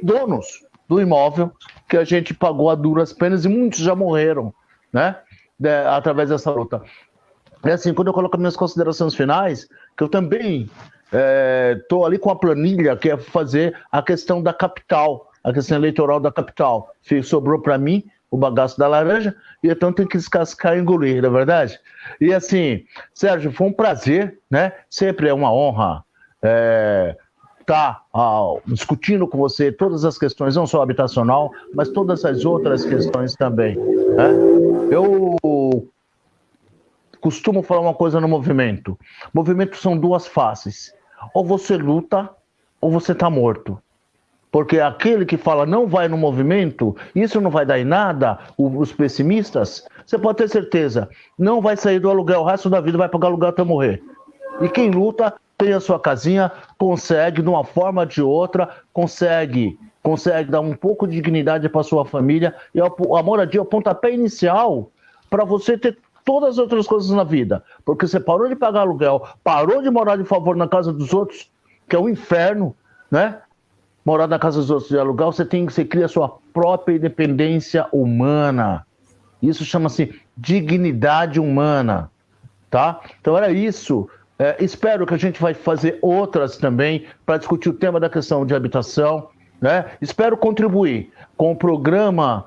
donos do imóvel que a gente pagou a duras penas e muitos já morreram, né? Através dessa luta. É assim, quando eu coloco minhas considerações finais, que eu também estou ali com a planilha, que é fazer a questão da capital, a questão eleitoral da capital. Sobrou para mim o bagaço da laranja, e então tem que descascar e engolir, não é verdade? E assim, Sérgio, foi um prazer, né? Sempre é uma honra estar discutindo com você todas as questões, não só habitacional, mas todas as outras questões também, né? Eu costumo falar uma coisa no movimento. Movimento são duas faces. Ou você luta, ou você está morto. Porque aquele que fala não vai no movimento, isso não vai dar em nada, os pessimistas, você pode ter certeza, não vai sair do aluguel o resto da vida, vai pagar aluguel até morrer. E quem luta, tem a sua casinha, consegue, de uma forma ou de outra, consegue dar um pouco de dignidade para sua família, e a moradia é o pontapé inicial para você ter todas as outras coisas na vida. Porque você parou de pagar aluguel, parou de morar de favor na casa dos outros, que é um inferno, né? Morar na casa dos outros de aluguel, você cria a sua própria independência humana. Isso chama-se dignidade humana, tá? Então era isso. Espero que a gente vai fazer outras também para discutir o tema da questão de habitação, né? Espero contribuir com o programa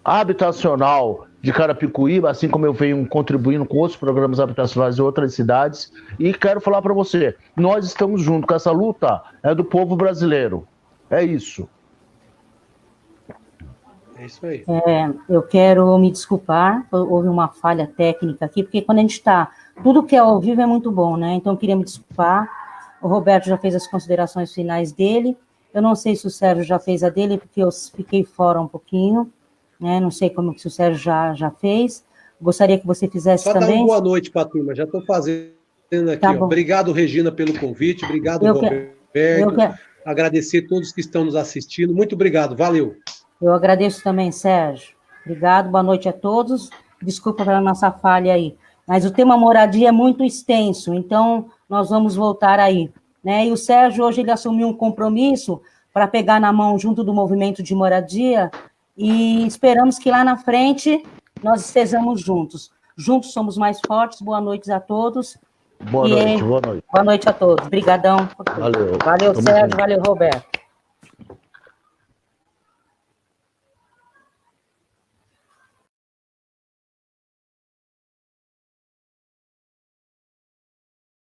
habitacional de Carapicuíba, assim como eu venho contribuindo com outros programas habitacionais em outras cidades. E quero falar para você, nós estamos juntos com essa luta, é do povo brasileiro. É isso. É isso aí. Eu quero me desculpar, houve uma falha técnica aqui, porque quando a gente está... Tudo que é ao vivo é muito bom, né? Então, eu queria me desculpar. O Roberto já fez as considerações finais dele. Eu não sei se o Sérgio já fez a dele, porque eu fiquei fora um pouquinho, né? Não sei como que o Sérgio já fez. Gostaria que você fizesse Só também. Só dar uma boa noite para a turma. Já estou fazendo aqui. Tá, obrigado, Regina, pelo convite. Obrigado, Roberto. Agradecer a todos que estão nos assistindo. Muito obrigado. Valeu. Eu agradeço também, Sérgio. Obrigado, boa noite a todos. Desculpa pela nossa falha aí. Mas o tema moradia é muito extenso, então nós vamos voltar aí, né? E o Sérgio, hoje, ele assumiu um compromisso para pegar na mão junto do movimento de moradia e esperamos que lá na frente nós estejamos juntos. Juntos somos mais fortes. Boa noite a todos. Boa noite. Boa noite a todos. Obrigadão. Valeu. Valeu, Sérgio. Valeu, Roberto.